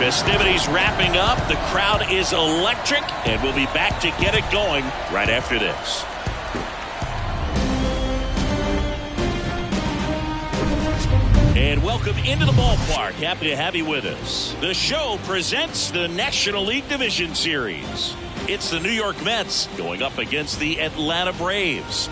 Festivities wrapping up. The crowd is electric, and we'll be back to get it going right after this. And welcome into the ballpark. Happy to have you with us. The show presents the National League Division Series. It's the New York Mets going up against the Atlanta Braves.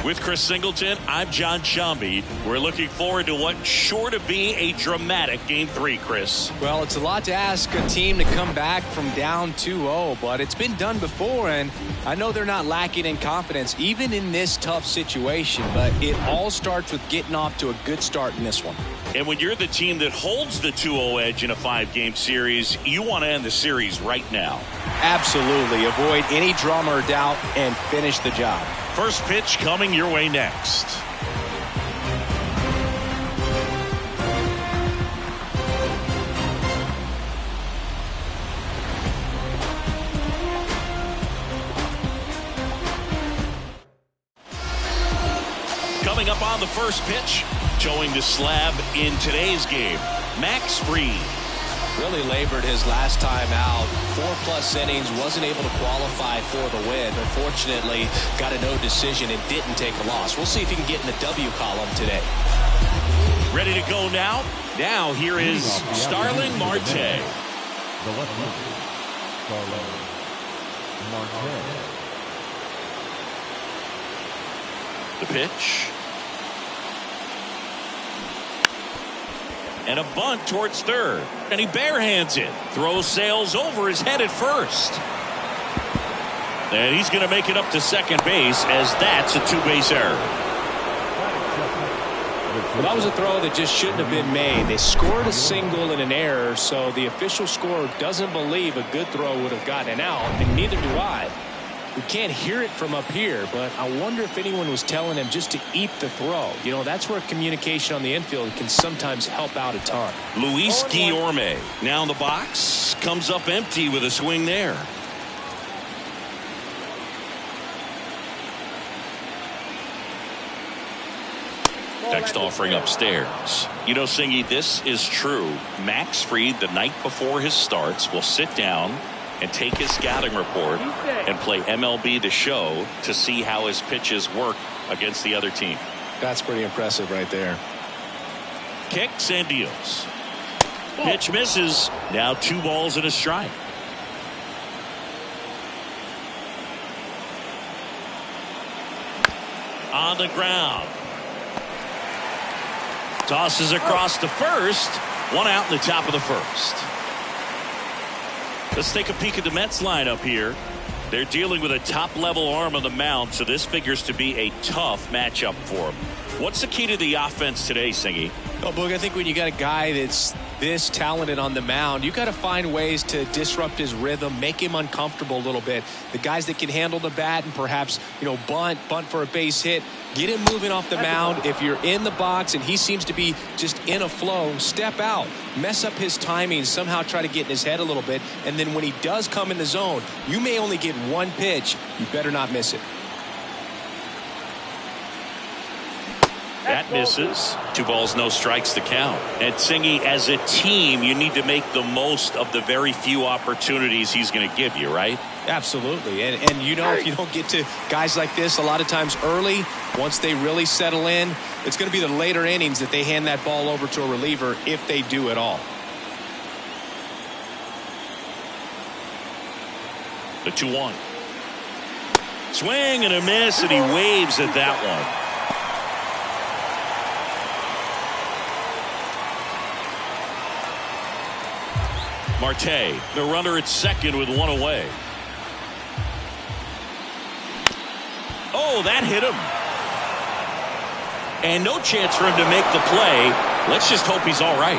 With Chris Singleton, I'm John Shambi. We're looking forward to what's sure to be a dramatic Game 3, Chris. Well, it's a lot to ask a team to come back from down 2-0, but it's been done before, and I know they're not lacking in confidence, even in this tough situation, but it all starts with getting off to a good start in this one. And when you're the team that holds the 2-0 edge in a 5-game series, you want to end the series right now. Absolutely. Avoid any drama or doubt and finish the job. First pitch coming your way next. Coming up on the first pitch, towing the slab in today's game, Max Fried. Really labored his last time out. 4+ innings, wasn't able to qualify for the win. Unfortunately, got a no decision and didn't take a loss. We'll see if he can get in the W column today. Ready to go now? Now here is Starling Marte. The left-hander, Starling Marte. The pitch. And a bunt towards third. And he barehands it. Throw sails over his head at first. And he's going to make it up to second base as that's a two-base error. Well, that was a throw that just shouldn't have been made. They scored a single and an error, so the official scorer doesn't believe a good throw would have gotten an out, and neither do I. We can't hear it from up here, but I wonder if anyone was telling him just to eat the throw. You know, that's where communication on the infield can sometimes help out a ton. Luis Guillorme now in the box. Comes up empty with a swing there. Text offering upstairs. You know, Singy, this is true. Max Fried, the night before his starts, will sit down and take his scouting report and play MLB The Show to see how his pitches work against the other team. That's pretty impressive right there. Kicks and deals. Pitch misses. Now 2 balls and a strike. On the ground. Tosses across to first. 1 out in the top of the first. Let's take a peek at the Mets lineup here. They're dealing with a top-level arm on the mound, so this figures to be a tough matchup for them. What's the key to the offense today, Singy? Oh, Boog, I think when you got a guy that's this talented on the mound, you got to find ways to disrupt his rhythm, make him uncomfortable a little bit. The guys that can handle the bat and perhaps, bunt for a base hit, get him moving off the mound. If you're in the box and he seems to be just in a flow, step out, mess up his timing, somehow try to get in his head a little bit. And then when he does come in the zone, you may only get 1 pitch. You better not miss it. That misses. 2 balls, no strikes to count. And Singy, as a team, you need to make the most of the very few opportunities he's going to give you, right? Absolutely. And if you don't get to guys like this a lot of times early, once they really settle in, it's going to be the later innings that they hand that ball over to a reliever if they do at all. The 2-1. Swing and a miss, and he waves at that one. Marte, the runner at second with 1 away. Oh, that hit him. And no chance for him to make the play. Let's just hope he's all right.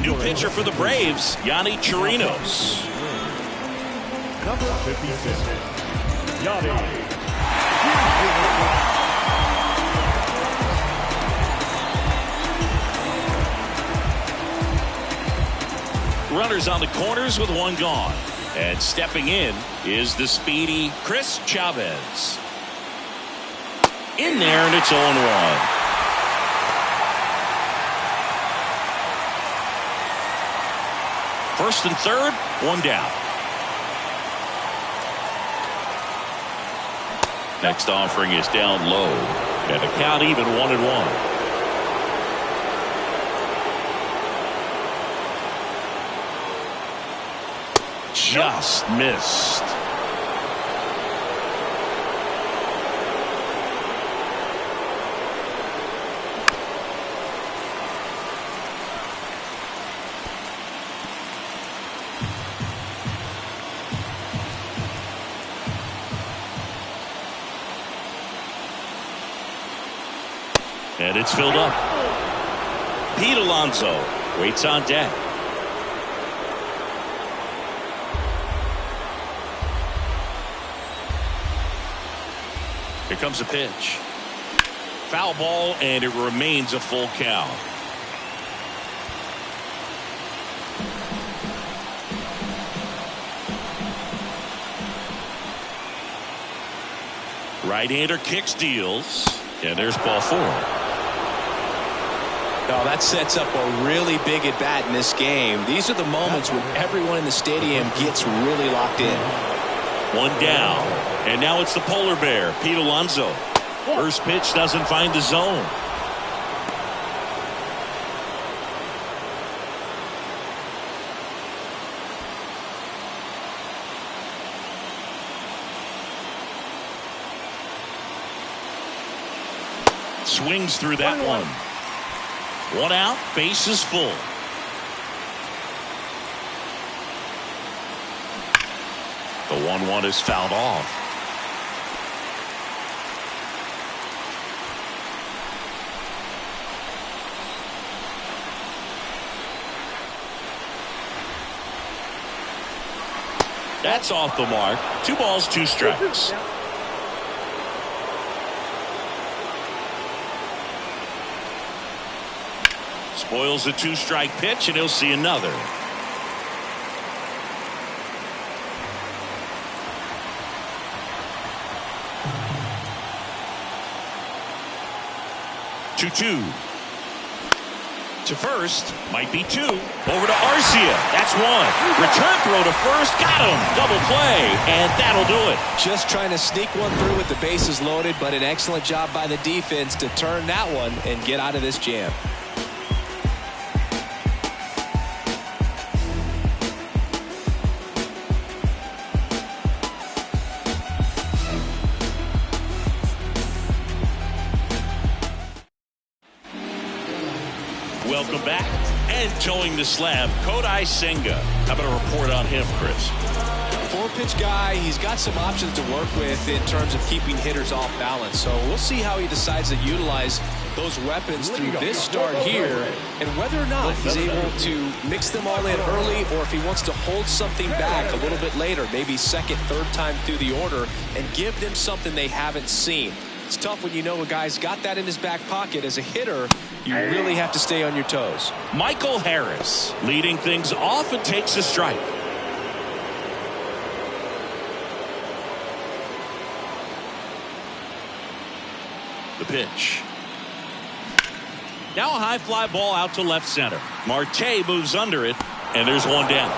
New pitcher for the Braves, Yonny Chirinos. Number 56, Yonny. Runners on the corners with one gone. And stepping in is the speedy Chris Chavez. In there, and it's 0-1. First and third, one down. Next offering is down low. And the count even 1-1. Just missed. And it's filled up. Pete Alonso waits on deck. Here comes a pitch. Foul ball, and it remains a full count. Right-hander kicks, deals, and there's ball 4. Now that sets up a really big at bat in this game. These are the moments when everyone in the stadium gets really locked in. One down, and now it's the polar bear, Pete Alonso. First pitch doesn't find the zone. Swings through that one. One out, base is full. The 1-1 is fouled off. That's off the mark. 2 balls, 2 strikes. Spoils a 2-strike pitch, and he'll see another. Two. To first, might be 2. Over to Arcia. That's 1. Return throw to first. Got him. Double play, and that'll do it. Just trying to sneak one through with the bases loaded, but an excellent job by the defense to turn that one and get out of this jam. Welcome back. And towing the slab, Kodai Senga. How about a report on him, Chris? 4-pitch guy. He's got some options to work with in terms of keeping hitters off balance. So we'll see how he decides to utilize those weapons through this start here, and whether or not he's able to mix them all in early, or if he wants to hold something back a little bit later, maybe second, third time through the order, and give them something they haven't seen. It's tough when you know a guy's got that in his back pocket. As a hitter, you really have to stay on your toes. Michael Harris leading things off and takes a strike. The pitch. Now a high fly ball out to left center. Marte moves under it, and there's one down.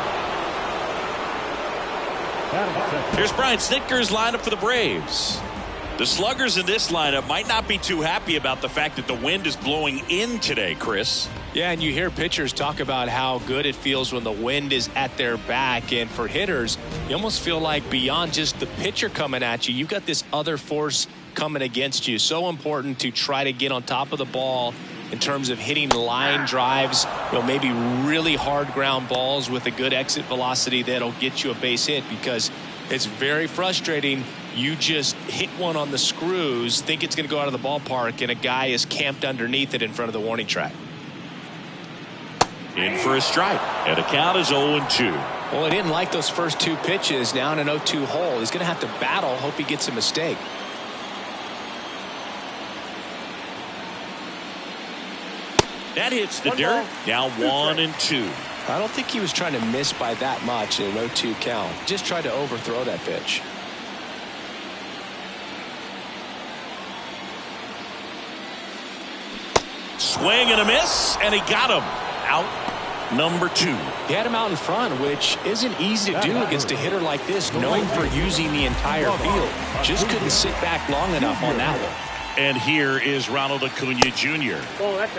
Here's Brian Snitker's lineup for the Braves. The sluggers in this lineup might not be too happy about the fact that the wind is blowing in today, Chris. Yeah, and you hear pitchers talk about how good it feels when the wind is at their back. And for hitters, you almost feel like beyond just the pitcher coming at you, you've got this other force coming against you. So important to try to get on top of the ball in terms of hitting line drives, maybe really hard ground balls with a good exit velocity that'll get you a base hit, because it's very frustrating. You just hit one on the screws, think it's going to go out of the ballpark, and a guy is camped underneath it in front of the warning track. In for a strike, and the count is 0-2. Well, he didn't like those first 2 pitches. Now in an 0-2 hole, he's going to have to battle, hope he gets a mistake. That hits the dirt. Now 1-2. I don't think he was trying to miss by that much in an 0-2 count. Just tried to overthrow that pitch. Swing and a miss, and he got him. Out number 2. He had him out in front, which isn't easy to do against a hitter like this, known for using the entire field. Just couldn't sit back long enough on that one. And here is Ronald Acuna Jr.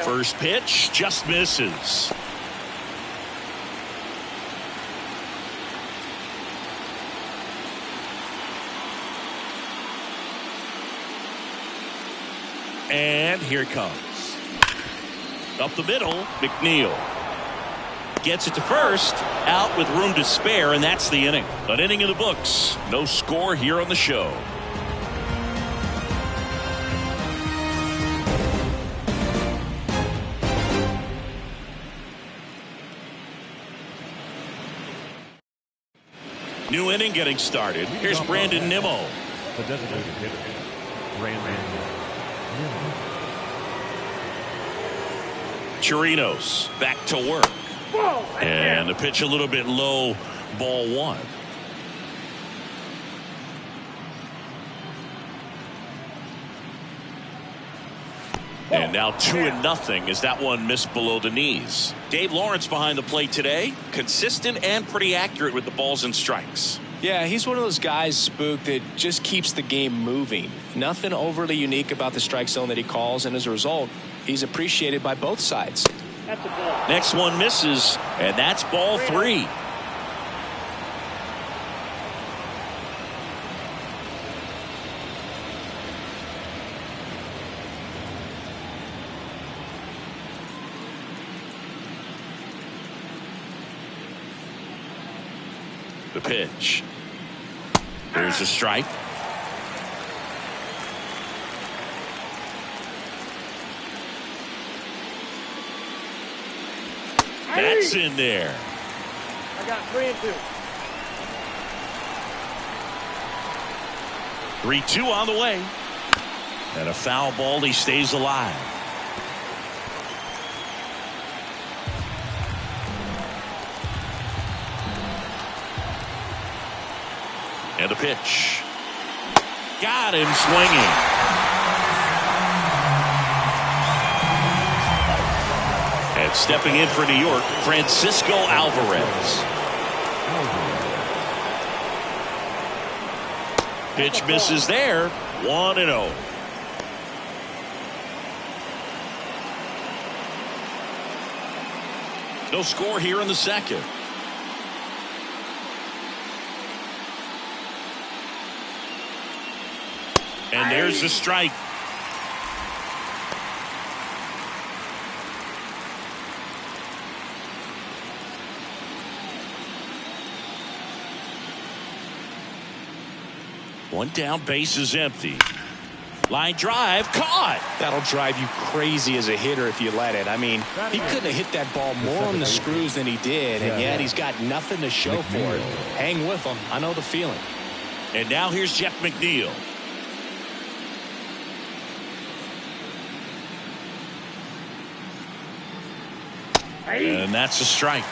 First pitch just misses. And here it comes. Up the middle, McNeil. Gets it to first, out with room to spare, and that's the inning. An inning in the books. No score here on the show. New inning getting started. Here's Brandon Nimmo. The designated hitter, Brandon Nimmo. Chirinos back to work. And the pitch a little bit low, ball 1. And now 2-0 as that one missed below the knees. Dave Lawrence behind the plate today. Consistent and pretty accurate with the balls and strikes. Yeah, he's one of those guys, Spook, that just keeps the game moving. Nothing overly unique about the strike zone that he calls, and as a result, he's appreciated by both sides. That's a ball. Next one misses, and that's ball 3. The pitch. There's a strike. That's in there. I got 3-2. 3-2 on the way. And a foul ball. He stays alive. And a pitch. Got him swinging. And stepping in for New York, Francisco Alvarez. Pitch misses there. 1-0. No score here in the second. And there's the strike. One down, base is empty. Line drive, caught. That'll drive you crazy as a hitter if you let it. I mean, he couldn't have hit that ball more on the screws than he did, and yet he's got nothing to show for it. Hang with him. I know the feeling. And now here's Jeff McNeil. And that's a strike.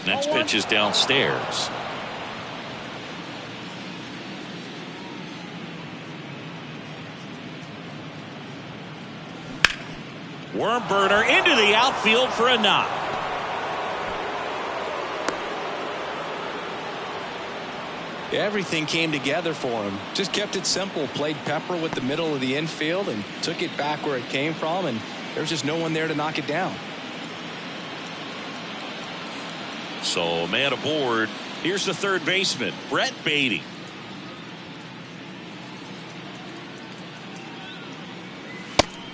Next pitch is downstairs. Worm burner into the outfield for a knock. Everything came together for him. Just kept it simple. Played pepper with the middle of the infield and took it back where it came from, and there was just no one there to knock it down. So man aboard. Here's the third baseman, Brett Beatty.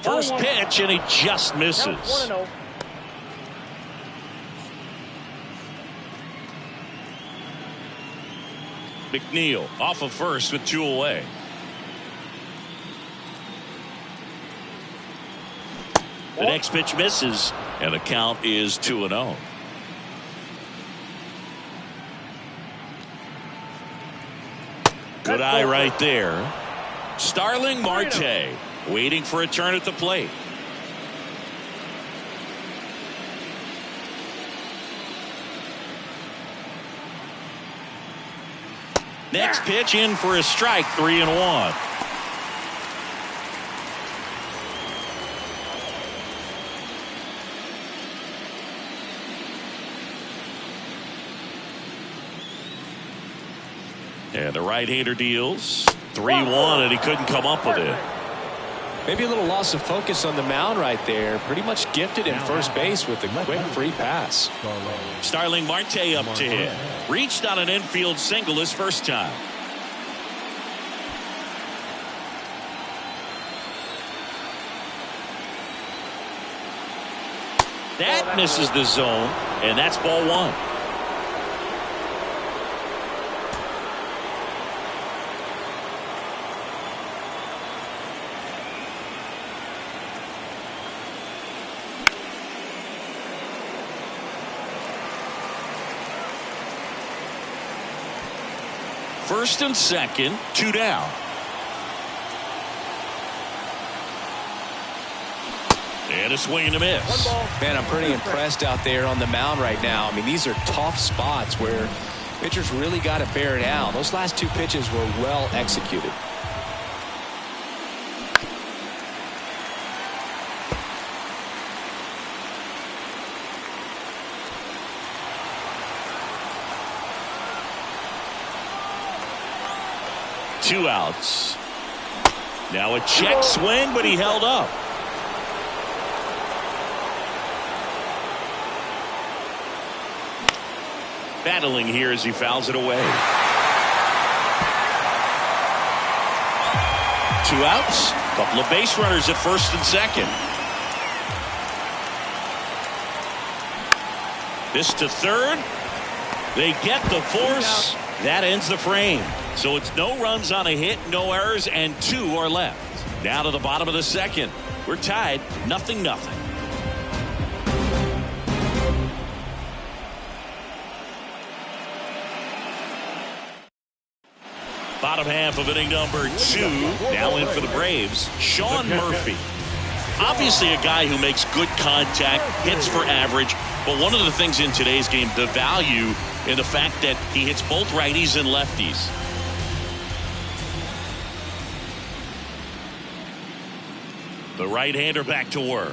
First pitch, and he just misses. 1-0. McNeil off of first with 2 away. The next pitch misses, and the count is 2-0. Good eye right there. Starling Marte waiting for a turn at the plate. Next pitch in for a strike, 3-1. And the right-hander deals 3-1, and he couldn't come up with it. Maybe a little loss of focus on the mound right there. Pretty much gifted in first base with a quick free pass. Starling Marte up to hit. Reached on an infield single his first time. That misses the zone, and that's ball one. First and second, 2 down. And a swing and a miss. Man, I'm pretty impressed out there on the mound right now. I mean, these are tough spots where pitchers really got to bear down. Those last 2 pitches were well executed. Two outs. Now a check swing, but he held up. Battling here as he fouls it away. 2 outs. Couple of base runners at first and second. This to third. They get the force. That ends the frame. So it's no runs on a hit, no errors, and 2 are left. Now to the bottom of the second. We're tied, 0-0. Bottom half of inning number 2. Now in for the Braves, Sean Murphy. Obviously a guy who makes good contact, hits for average, but one of the things in today's game, the value in the fact that he hits both righties and lefties. The right-hander back to work.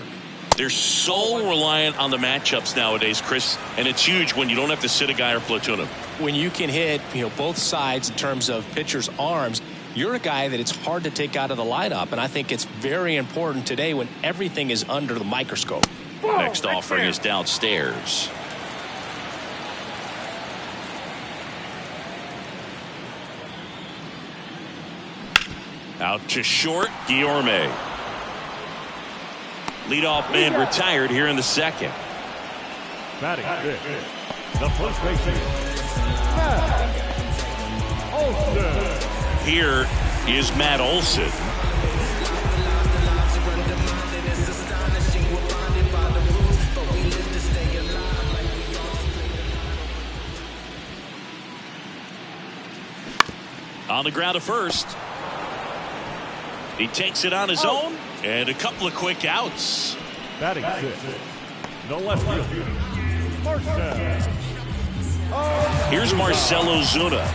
They're so reliant on the matchups nowadays, Chris, and it's huge when you don't have to sit a guy or platoon him. When you can hit, both sides in terms of pitchers' arms, you're a guy that it's hard to take out of the lineup, and I think it's very important today when everything is under the microscope. Next offering is downstairs. Out to short, Guillorme. Leadoff man retired here in the second. Batting fifth, the first baseman, Matt Olson. Here is Matt Olson. On the ground to first. He takes it on his own. And a couple of quick outs. Batting sixth, the left fielder, Marcell. Here's Marcell Ozuna.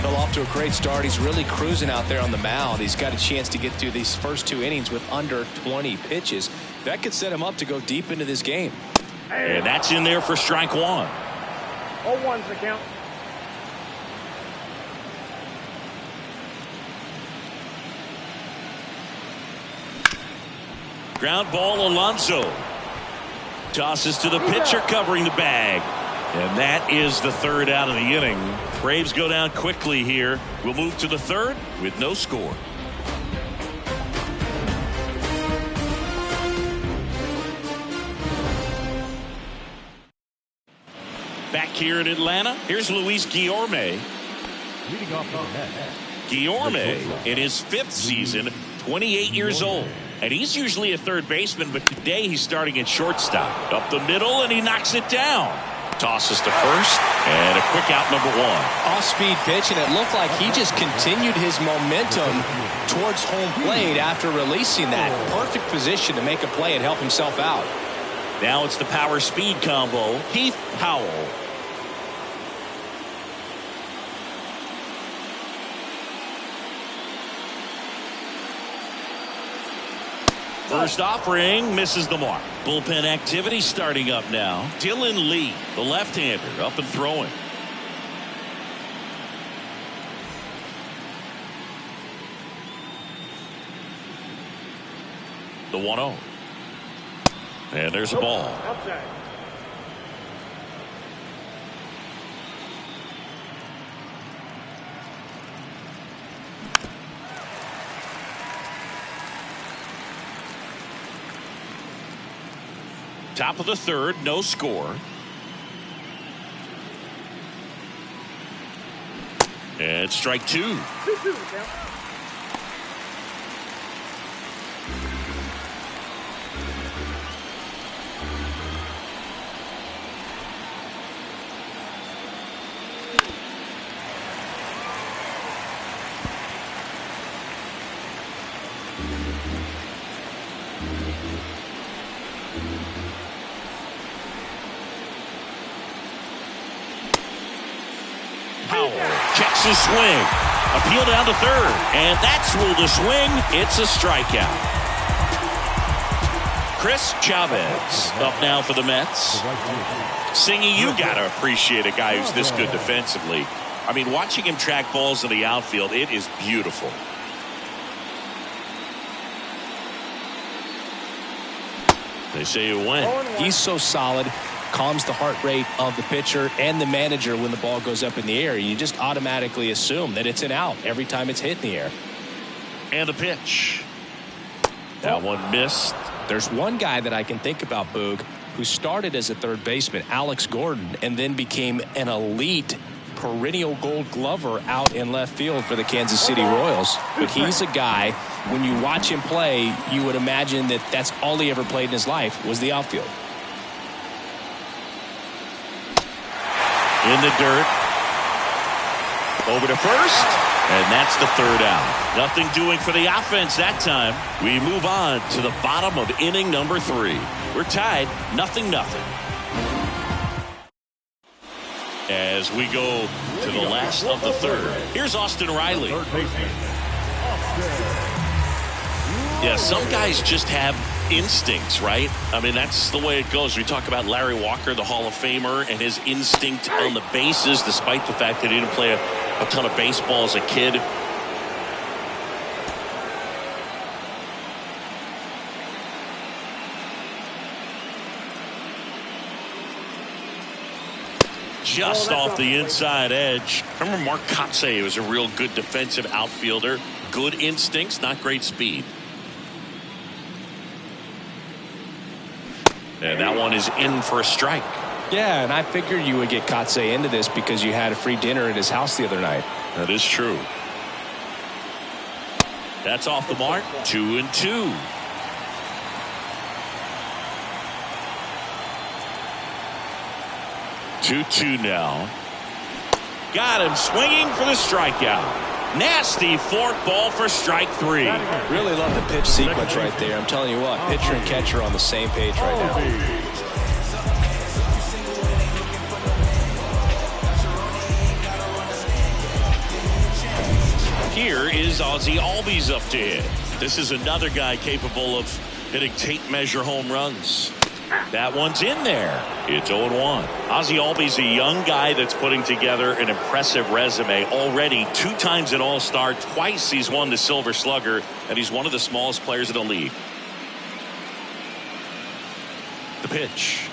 Well, off to a great start. He's really cruising out there on the mound. He's got a chance to get through these first 2 innings with under 20 pitches. That could set him up to go deep into this game. And that's in there for strike 1. 0-1's the count. Ground ball, Alonso. Tosses to the pitcher covering the bag. And that is the third out of the inning. Braves go down quickly here. We'll move to the third with no score. Back here in Atlanta, here's Luis Guillorme. Leading off the net. Guillorme, in his 5th season, 28 years old. And he's usually a third baseman, but today he's starting at shortstop. Up the middle, and he knocks it down. Tosses to first, and a quick out, number one. Off-speed pitch, and it looked like he just continued his momentum towards home plate after releasing that. Perfect position to make a play and help himself out. Now it's the power-speed combo. Heath Howell. First offering misses the mark. Bullpen activity starting up now. Dylan Lee, the left-hander, up and throwing. The 1-0. And there's a ball. Outside. Top of the third, no score. And strike two. 2-2 the count. Checks his swing. Appeal down to third. And that's ruled a swing. It's a strikeout. Chris Chavez up now for the Mets. Singy, you got to appreciate a guy who's this good defensively. I mean, watching him track balls in the outfield, it is beautiful. They say it went. He's so solid. Calms the heart rate of the pitcher and the manager when the ball goes up in the air. You just automatically assume that it's an out every time it's hit in the air. And a pitch. That one missed. There's one guy that I can think about, Boog, who started as a third baseman, Alex Gordon, and then became an elite perennial gold glover out in left field for the Kansas City Royals. But he's a guy, when you watch him play, you would imagine that that's all he ever played in his life was the outfield. In the dirt. Over to first. And that's the third out. Nothing doing for the offense that time. We move on to the bottom of inning number 3. We're tied 0-0. As we go to the last of the third. Here's Austin Riley. Yeah, some guys just have instincts, right? I mean, that's the way it goes. We talk about Larry Walker, the Hall of Famer, and his instinct on the bases, despite the fact that he didn't play a ton of baseball as a kid. Just off the inside edge. Remember Mark Kotsay was a real good defensive outfielder. Good instincts, not great speed. And that one is in for a strike. Yeah, and I figured you would get Kotsay into this because you had a free dinner at his house the other night. That is true. That's off the mark. 2-2. Two now. Got him swinging for the strikeout. Nasty fork ball for strike 3. Really love the pitch sequence right there. I'm telling you what, pitcher and catcher are on the same page right now. Here is Ozzie Albies up to hit. This is another guy capable of hitting tape measure home runs. That one's in there. It's 0-1. Ozzie Albies, a young guy that's putting together an impressive resume. Already 2 times an All-Star, twice he's won the Silver Slugger, and he's one of the smallest players in the league. The pitch.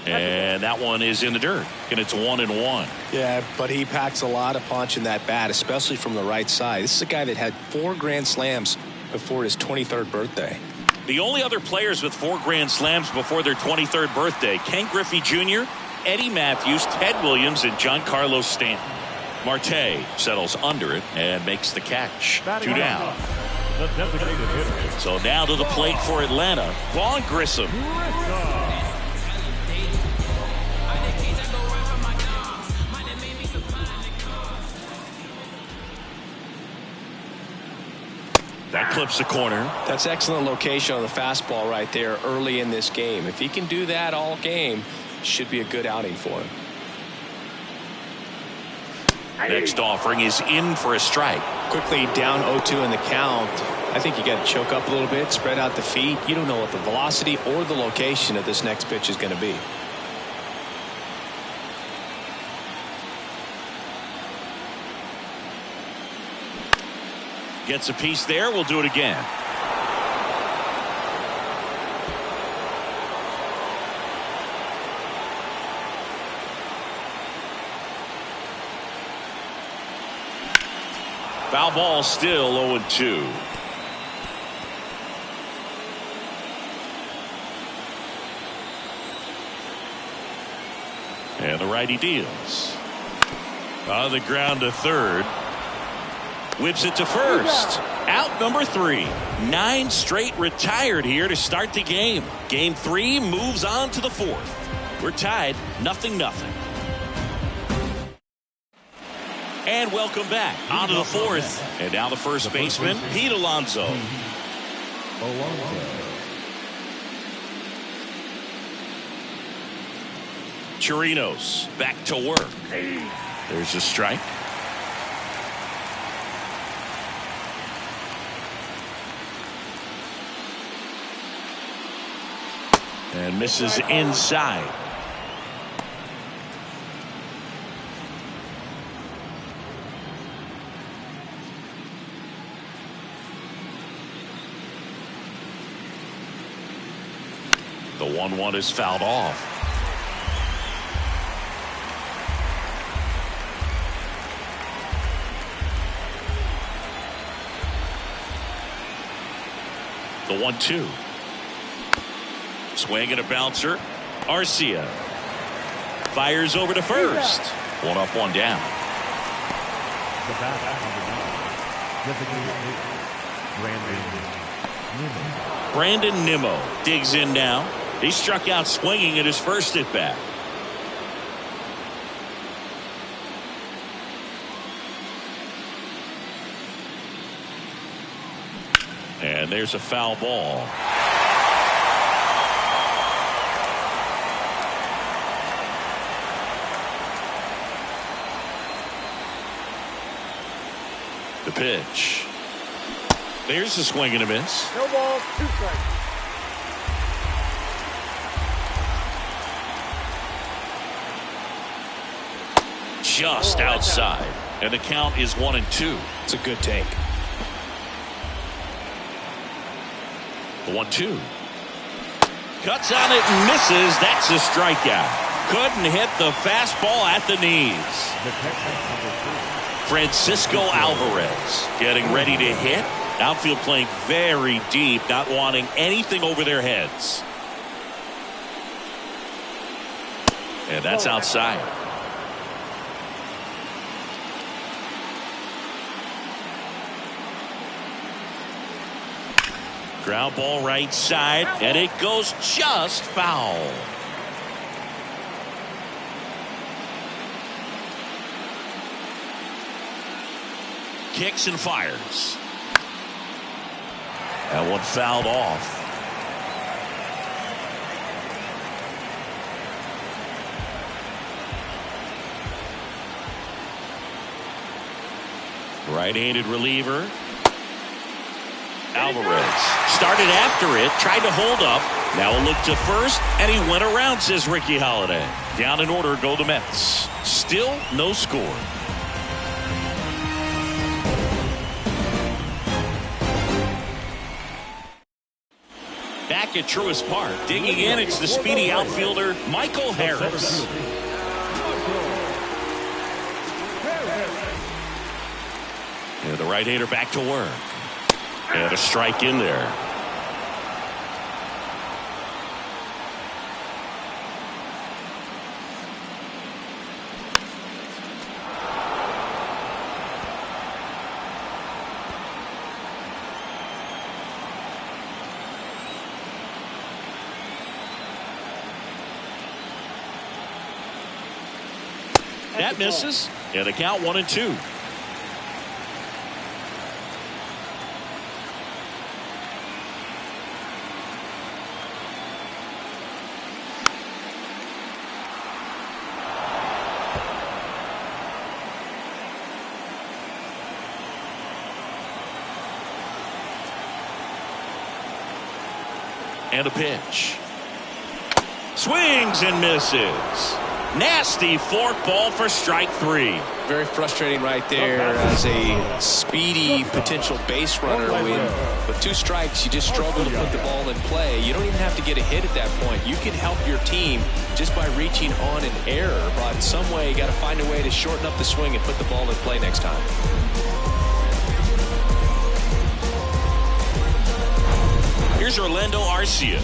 And that one is in the dirt, and it's 1-1. Yeah, but he packs a lot of punch in that bat, especially from the right side. This is a guy that had 4 grand slams before his 23rd birthday. The only other players with 4 grand slams before their 23rd birthday, Ken Griffey Jr., Eddie Matthews, Ted Williams, and Giancarlo Stanton. Marte settles under it and makes the catch. 2 down. So now to the plate for Atlanta, Vaughn Grissom. That clips the corner. That's excellent location on the fastball right there early in this game. If he can do that all game, should be a good outing for him. Next offering is in for a strike. Quickly down 0-2 in the count. I think you got to choke up a little bit, spread out the feet. You don't know what the velocity or the location of this next pitch is going to be. Gets a piece there. We'll do it again. Foul ball, still 0-2. And the righty deals. On the ground to third. Whips it to first. Out number 3. 9 straight retired here to start the game. Game 3 moves on to the 4th. We're tied 0-0. And welcome back on to the 4th. And now the first baseman, Pete Alonso. Chirinos back to work. There's a strike. And misses inside. The 1-1 is fouled off. The 1-2. Swing and a bouncer. Arcia fires over to first. 1 up, 1 down. The bat designated Brandon Nimmo digs in now. He struck out swinging at his first at bat. And there's a foul ball. The pitch. There's a swing and a miss. No ball, 2 strikes. Just outside. And the count is 1-2. It's a good take. The 1-2. Cuts on it and misses. That's a strikeout. Couldn't hit the fastball at the knees. Francisco Alvarez getting ready to hit. Outfield playing very deep, not wanting anything over their heads. And that's outside. Ground ball right side, and it goes just foul. Kicks and fires. That one fouled off. Right-handed reliever. Alvarez started after it, tried to hold up. Now a look to first, and he went around, says Ricky Holiday. Down in order go the Mets. Still no score. Back at Truist Park, digging in, it's the speedy outfielder, Michael Harris. And the right-hander back to work. And a strike in there. That misses. And the count 1-2. And a pitch. Swings and misses. Nasty fork ball for strike 3. Very frustrating right there as a speedy potential base runner. With 2 strikes, you just struggle to put the ball in play. You don't even have to get a hit at that point. You can help your team just by reaching on an error. But in some way, you got to find a way to shorten up the swing and put the ball in play next time. Here's Orlando Arcia.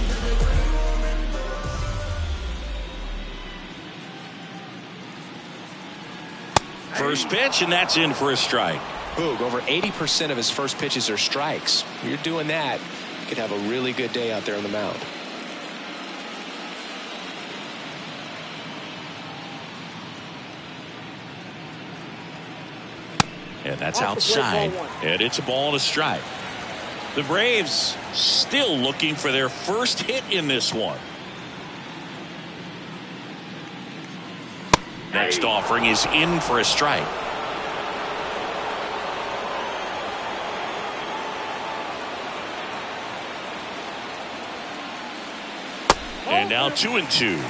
First pitch, and that's in for a strike. Boog, over 80% of his first pitches are strikes. You're doing that, you could have a really good day out there on the mound. And that's outside, and it's a ball and a strike. The Braves still looking for their first hit in this one. Next offering is in for a strike. And now 2-2.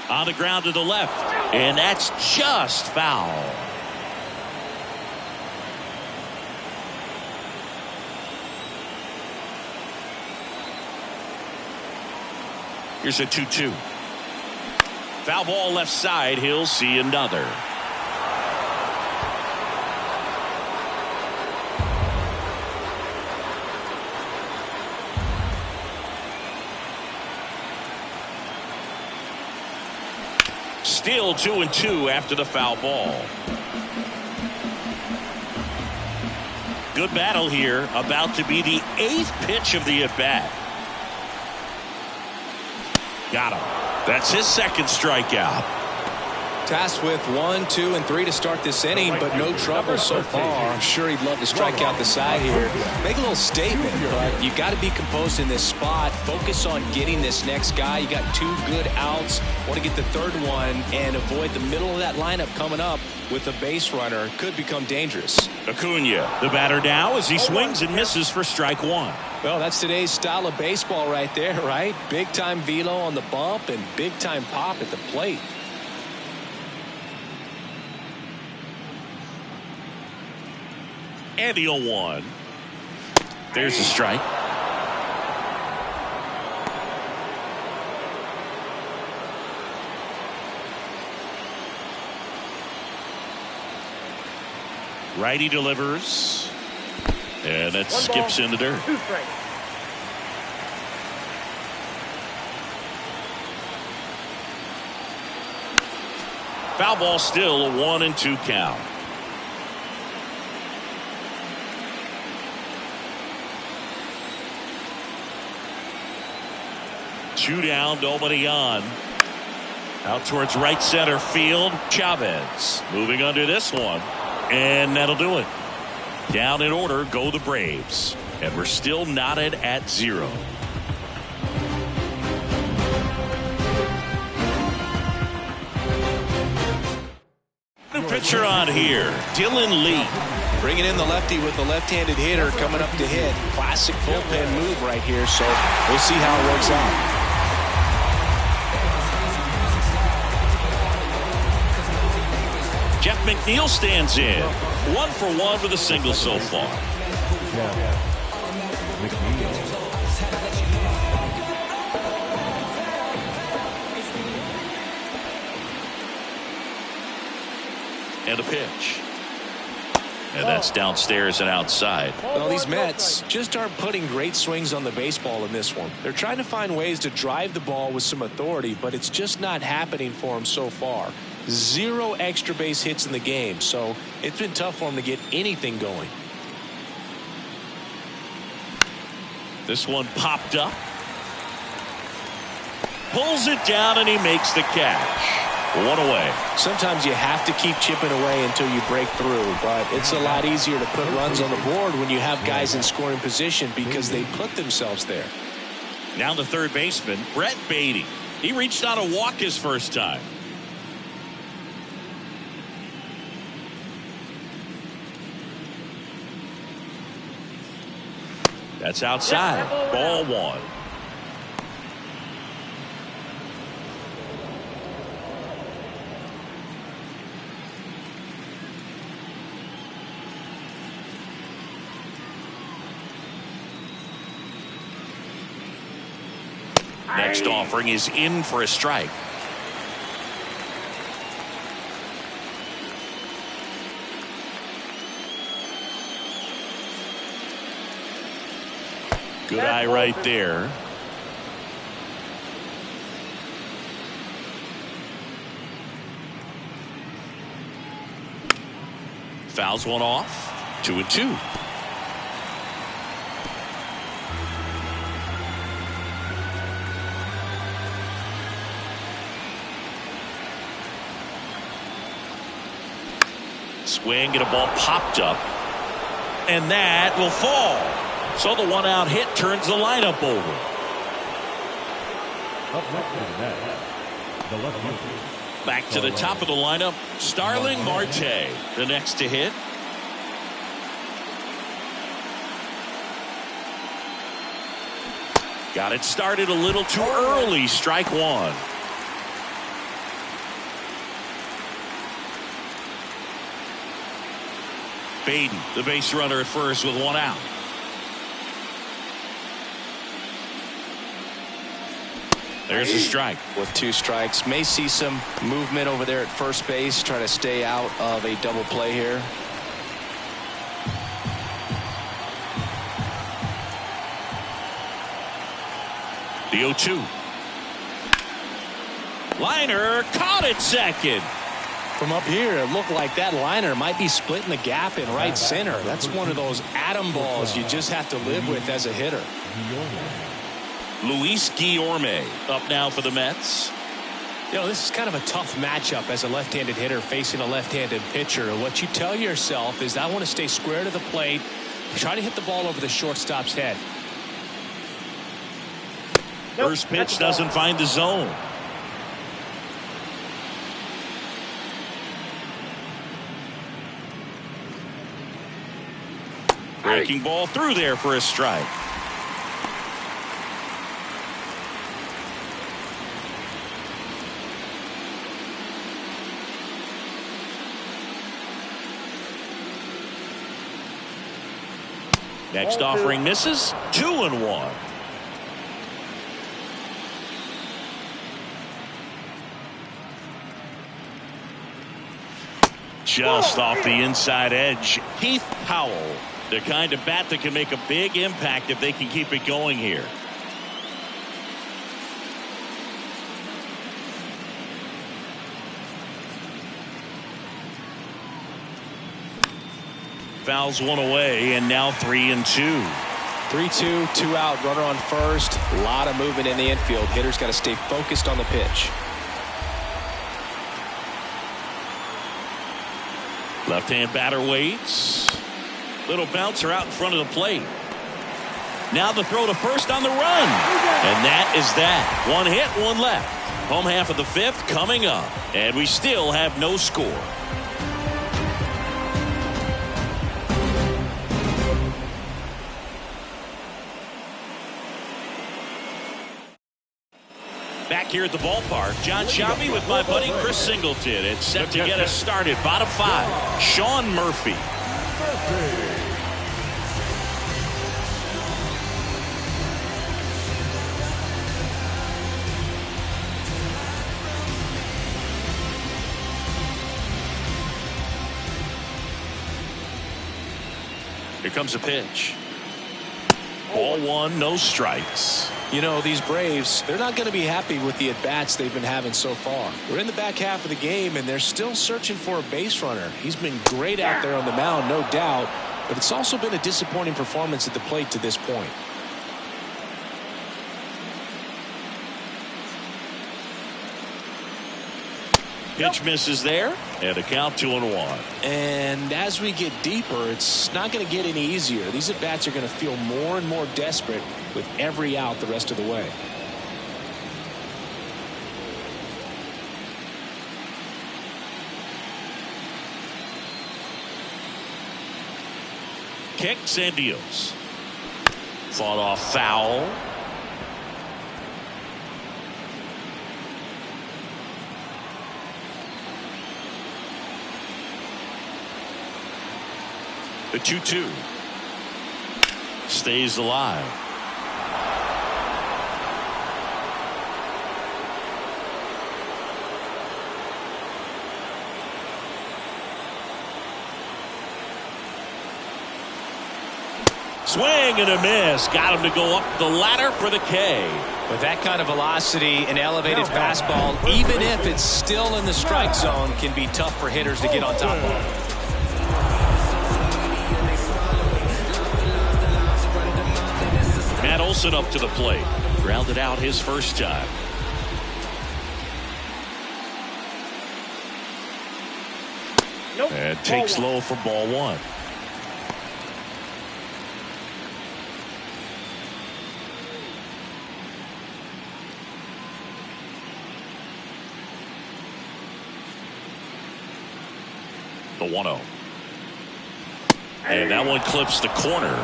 On the ground to the left, and that's just foul. Here's a 2-2. Foul ball left side. He'll see another. Still 2-2 after the foul ball. Good battle here. About to be the 8th pitch of the at-bat. Got him. That's his second strikeout. Tasked with 1, 2, and 3 to start this inning, but no trouble so far. I'm sure he'd love to strike out the side here. Make a little statement, but you got to be composed in this spot. Focus on getting this next guy. You got 2 good outs. Want to get the 3rd one and avoid the middle of that lineup coming up with a base runner. Could become dangerous. Acuna, the batter now as he swings and misses for strike 1. Well, that's today's style of baseball right there, right? Big-time velo on the bump and big-time pop at the plate. And the 0-1. There's a strike. Righty delivers. And that skips in the dirt. Foul ball, still a 1-2 count. Two down, nobody on. Out towards right center field. Chavez moving under this one. And that'll do it. Down in order go the Braves. And we're still knotted at 0. New pitcher on here, Dylan Lee. Bringing in the lefty with the left-handed hitter coming up to hit. Classic bullpen move right here, so we'll see how it works out. Jeff McNeil stands in. 1 for 1 with a single so far. And a pitch. And that's downstairs and outside. Well, these Mets just aren't putting great swings on the baseball in this one. They're trying to find ways to drive the ball with some authority, but it's just not happening for them so far. 0 extra base hits in the game, so it's been tough for them to get anything going. This one popped up. Pulls it down and he makes the catch. 1 away. Sometimes you have to keep chipping away until you break through, but it's a lot easier to put runs on the board when you have guys in scoring position because they put themselves there. Now the third baseman, Brett Beatty. He reached out a walk his first time. That's outside. Ball one. Next offering is in for a strike. Good eye right there. Fouls one off. 2-2. Swing and a ball popped up. And that will fall. So the one out hit turns the lineup over. Up next to the net, the left fielder. Back to the top of the lineup, Starling Marte, the next to hit. Got it started a little too early. Strike one. Baden, the base runner at first with one out. There's a strike. With 2 strikes, may see some movement over there at first base, try to stay out of a double play here. The 0-2. Liner caught it second. From up here, it looked like that liner might be splitting the gap in right center. That's one of those atom balls you just have to live with as a hitter. Luis Guillorme up now for the Mets. You know, this is kind of a tough matchup as a left-handed hitter facing a left-handed pitcher. What you tell yourself is, I want to stay square to the plate, try to hit the ball over the shortstop's head. First pitch doesn't find the zone. Breaking ball through there for a strike. Next offering misses. 2-1. Just off the inside edge. Heath Powell, the kind of bat that can make a big impact if they can keep it going here. Fouls one away, and now 3-2. 3-2, 2 out, runner on first. A lot of movement in the infield. Hitter's got to stay focused on the pitch. Left-hand batter waits. Little bouncer out in front of the plate. Now the throw to first on the run. And that is that. One hit, one left. Home half of the 5th coming up. And we still have no score. Back here at the ballpark, John Shabby with my buddy Chris Singleton. It's set to get us started. Bottom 5, Sean Murphy. Here comes a pitch. Ball one, no strikes. You know, these Braves, they're not going to be happy with the at-bats they've been having so far. We're in the back half of the game, and they're still searching for a base runner. He's been great out there on the mound, no doubt, but it's also been a disappointing performance at the plate to this point. Pitch misses there, and a count 2-1. And as we get deeper, it's not going to get any easier. These at-bats are going to feel more and more desperate with every out the rest of the way. Kicks and deals. Fought off foul. The 2-2 stays alive. Swing and a miss. Got him to go up the ladder for the K. With that kind of velocity and elevated fastball, even if it's still in the strike zone, can be tough for hitters to get on top of. Matt Olson up to the plate. Grounded out his first time. And takes low for ball one. The 1-0. And that one clips the corner.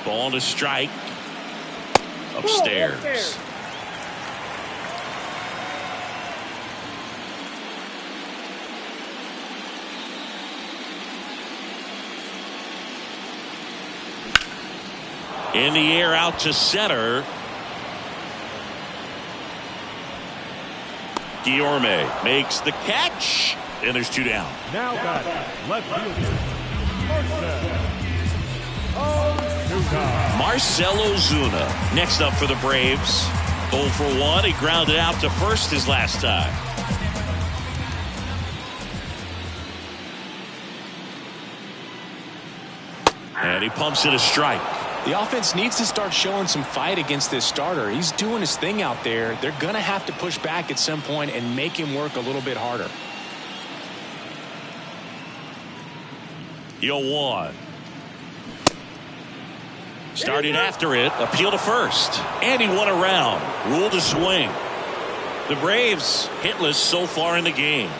Ball to strike. Upstairs. In the air out to center. Guillorme makes the catch, and there's two down. Now got left fielder. Marcell Ozuna next up for the Braves. 0 for 1. He grounded out to first his last time. And he pumps it a strike. The offense needs to start showing some fight against this starter. He's doing his thing out there. They're going to have to push back at some point and make him work a little bit harder. 0-1. Started after it. Appeal to first. And he won around. Ruled a swing. The Braves hitless so far in the game.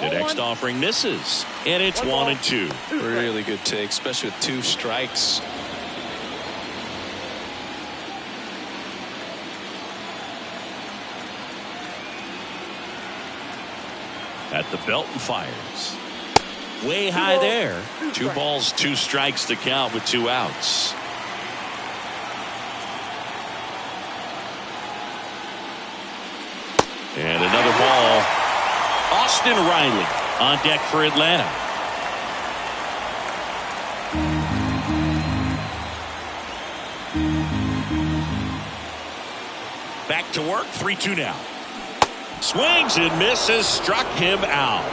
The next offering misses. And it's 1-2. Really good take, especially with 2 strikes. At the belt and fires. Way high there. 2 balls, 2 strikes to count with 2 outs. And another ball. Austin Riley on deck for Atlanta. Back to work. 3-2 now. Swings and misses. Struck him out.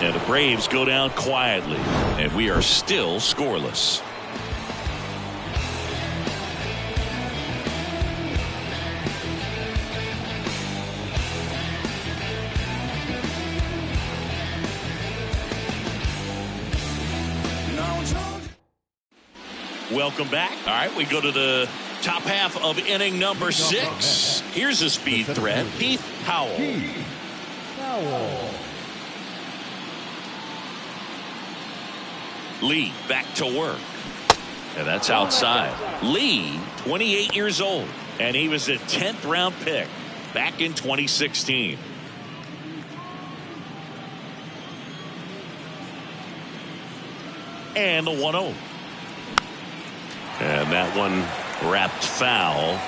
And the Braves go down quietly. And we are still scoreless. Welcome back. All right, we go to the top half of inning number 6. Here's a speed threat. Keith Howell. Lee back to work. And that's outside. Lee, 28 years old. And he was a 10th round pick back in 2016. And the 1-0. And that one wrapped foul.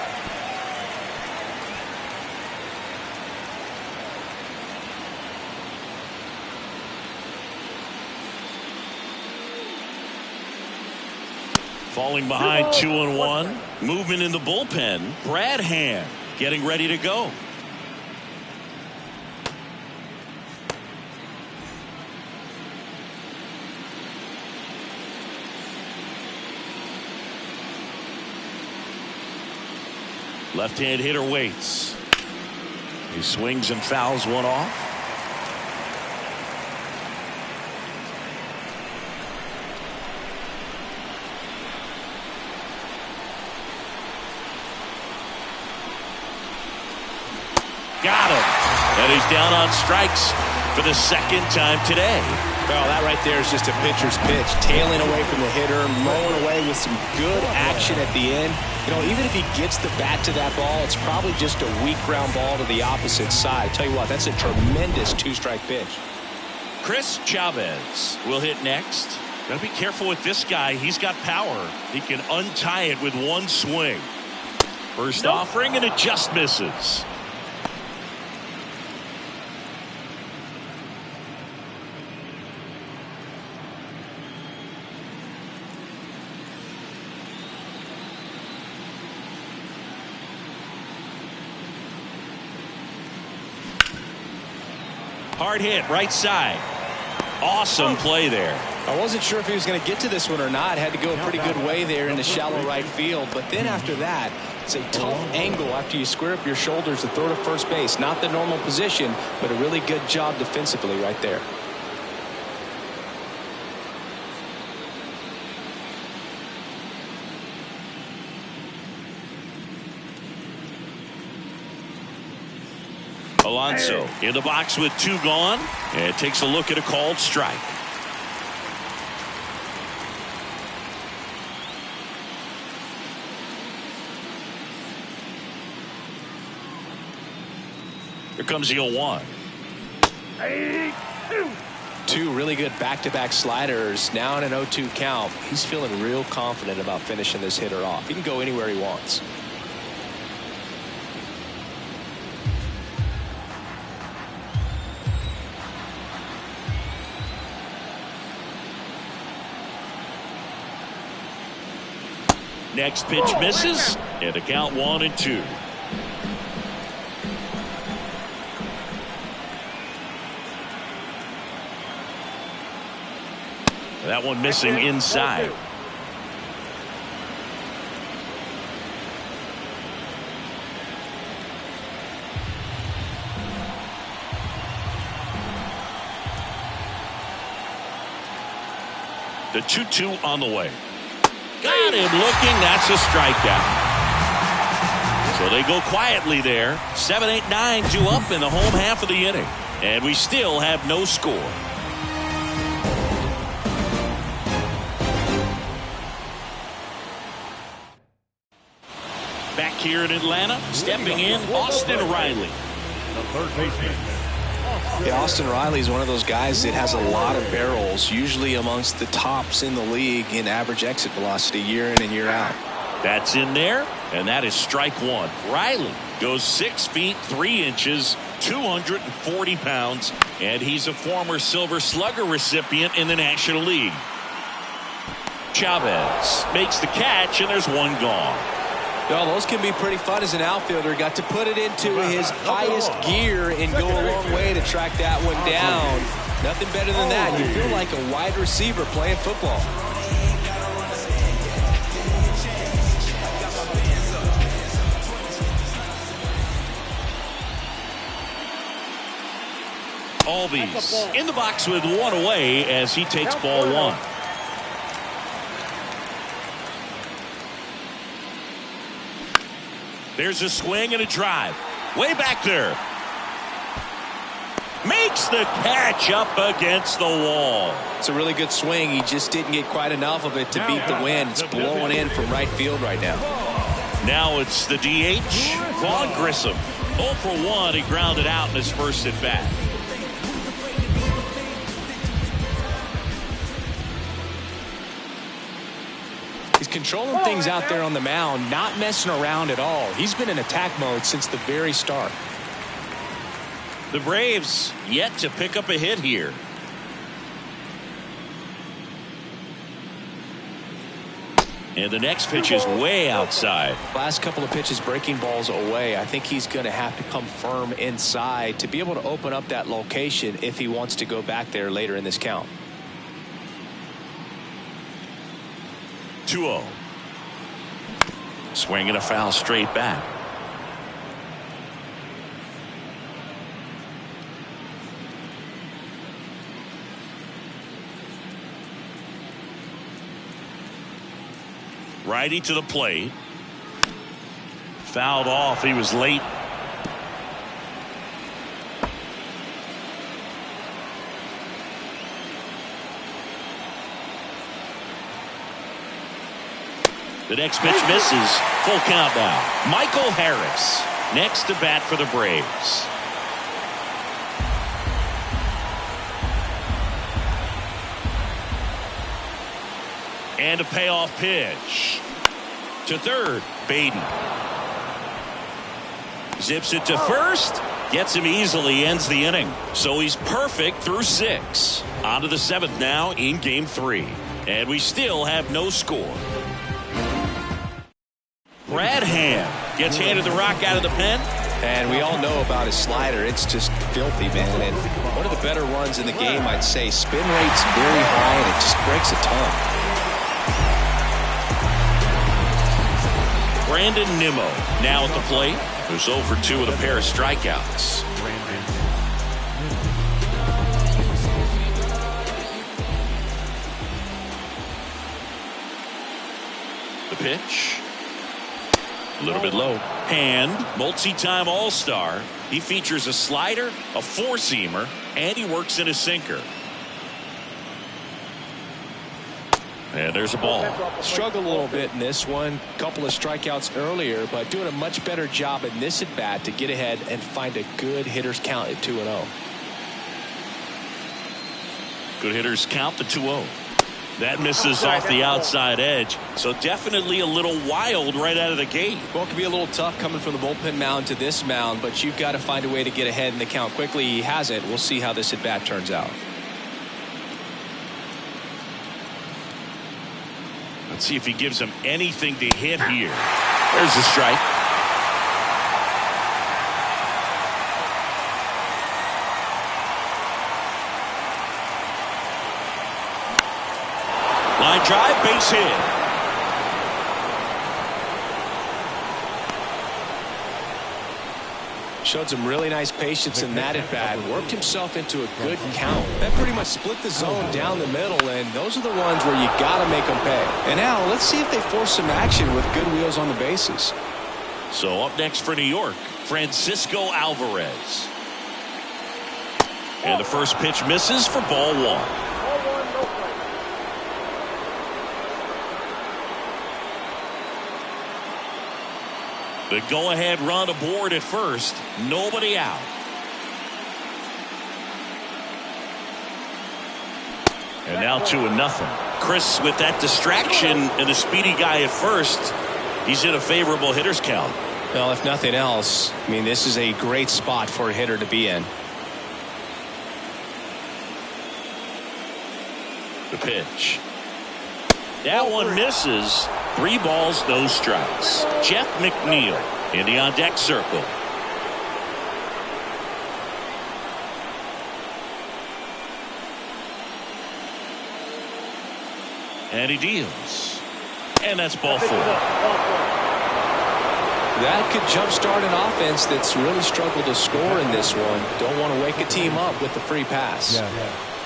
Falling behind 2-1. Movement in the bullpen. Brad Hand getting ready to go. Left-hand hitter waits. He swings and fouls one off. Got him. And he's down on strikes for the second time today. Well, that right there is just a pitcher's pitch. Tailing away from the hitter, mowing away with some good action at the end. You know, even if he gets the bat to that ball, it's probably just a weak ground ball to the opposite side. I tell you what, that's a tremendous two-strike pitch. Chris Chavez will hit next. Got to be careful with this guy. He's got power. He can untie it with one swing. First offering, and it just misses. Hard hit, right side. Awesome play there. I wasn't sure if he was going to get to this one or not. Had to go a pretty good way there in the shallow right field. But then after that, it's a tough angle after you square up your shoulders to throw to first base. Not the normal position, but a really good job defensively right there. Alonso in the box with two gone, and takes a look at a called strike. Here comes the 0-1. Two really good back-to-back sliders. Now in an 0-2 count. He's feeling real confident about finishing this hitter off. He can go anywhere he wants. Next pitch misses, and the count 1-2. That one missing inside. The 2-2 on the way. Got him looking. That's a strikeout. So they go quietly there. 7, 8, 9, 2 up in the home half of the inning. And we still have no score. Back here in Atlanta, stepping in, Austin Riley. The third baseman. Yeah, Austin Riley is one of those guys that has a lot of barrels, usually amongst the tops in the league in average exit velocity year in and year out. That's in there, and that is strike one. Riley goes 6 feet 3 inches, 240 pounds, and he's a former Silver Slugger recipient in the National League. Chavez makes the catch, and there's one gone. Well, those can be pretty fun as an outfielder. Got to put it into his highest gear and go a long way to track that one down. Nothing better than that. You feel like a wide receiver playing football. Albies in the box with one away as he takes ball one. There's a swing and a drive. Way back there. Makes the catch up against the wall. It's a really good swing. He just didn't get quite enough of it to beat the wind. It's blowing in from right field right now. Now it's the DH, Vaughn Grissom. 0 for 1. He grounded out in his first at bat. He's controlling things out there on the mound, not messing around at all. He's been in attack mode since the very start. The Braves yet to pick up a hit here. And the next pitch is way outside. Last couple of pitches breaking balls away. I think he's going to have to come firm inside to be able to open up that location if he wants to go back there later in this count. 2-0. Swinging a foul straight back. Righty to the plate. Fouled off. He was late. The next pitch misses. Full count now. Michael Harris next to bat for the Braves. And a payoff pitch. To third, Baden. Zips it to first. Gets him easily, ends the inning. So he's perfect through 6. On to the 7th now in Game 3. And we still have no score. Brad Hand gets handed the rock out of the pen. And we all know about his slider. It's just filthy, man. And one of the better ones in the game, I'd say. Spin rate's very high, and it just breaks a ton. Brandon Nimmo now at the plate, who's 0 for 2 with a pair of strikeouts. The pitch. A little bit low. Hand, multi-time all-star. He features a slider, a four-seamer, and he works in a sinker. And there's a ball. Struggled a little bit in this one. Couple of strikeouts earlier, but doing a much better job in this at-bat to get ahead and find a good hitter's count at 2-0. Good hitters count the 2-0. That misses off the outside edge. So definitely a little wild right out of the gate. Well, it can be a little tough coming from the bullpen mound to this mound, but you've got to find a way to get ahead in the count quickly. He hasn't. We'll see how this at-bat turns out. Let's see if he gives him anything to hit here. There's the strike. Line drive, base hit. Showed some really nice patience in that at bat. Worked himself into a good count. That pretty much split the zone down the middle, and those are the ones where you got to make them pay. And now let's see if they force some action with good wheels on the bases. So up next for New York, Francisco Alvarez. And the first pitch misses for ball 1. The go-ahead run aboard at first. Nobody out. And now 2-0. Chris, with that distraction and a speedy guy at first, he's in a favorable hitter's count. Well, if nothing else, I mean, this is a great spot for a hitter to be in. The pitch. That one misses. 3 balls, no strikes. Jeff McNeil in the on-deck circle. And he deals. And that's ball 4. That could jumpstart an offense that's really struggled to score in this one. Don't want to wake a team up with the free pass.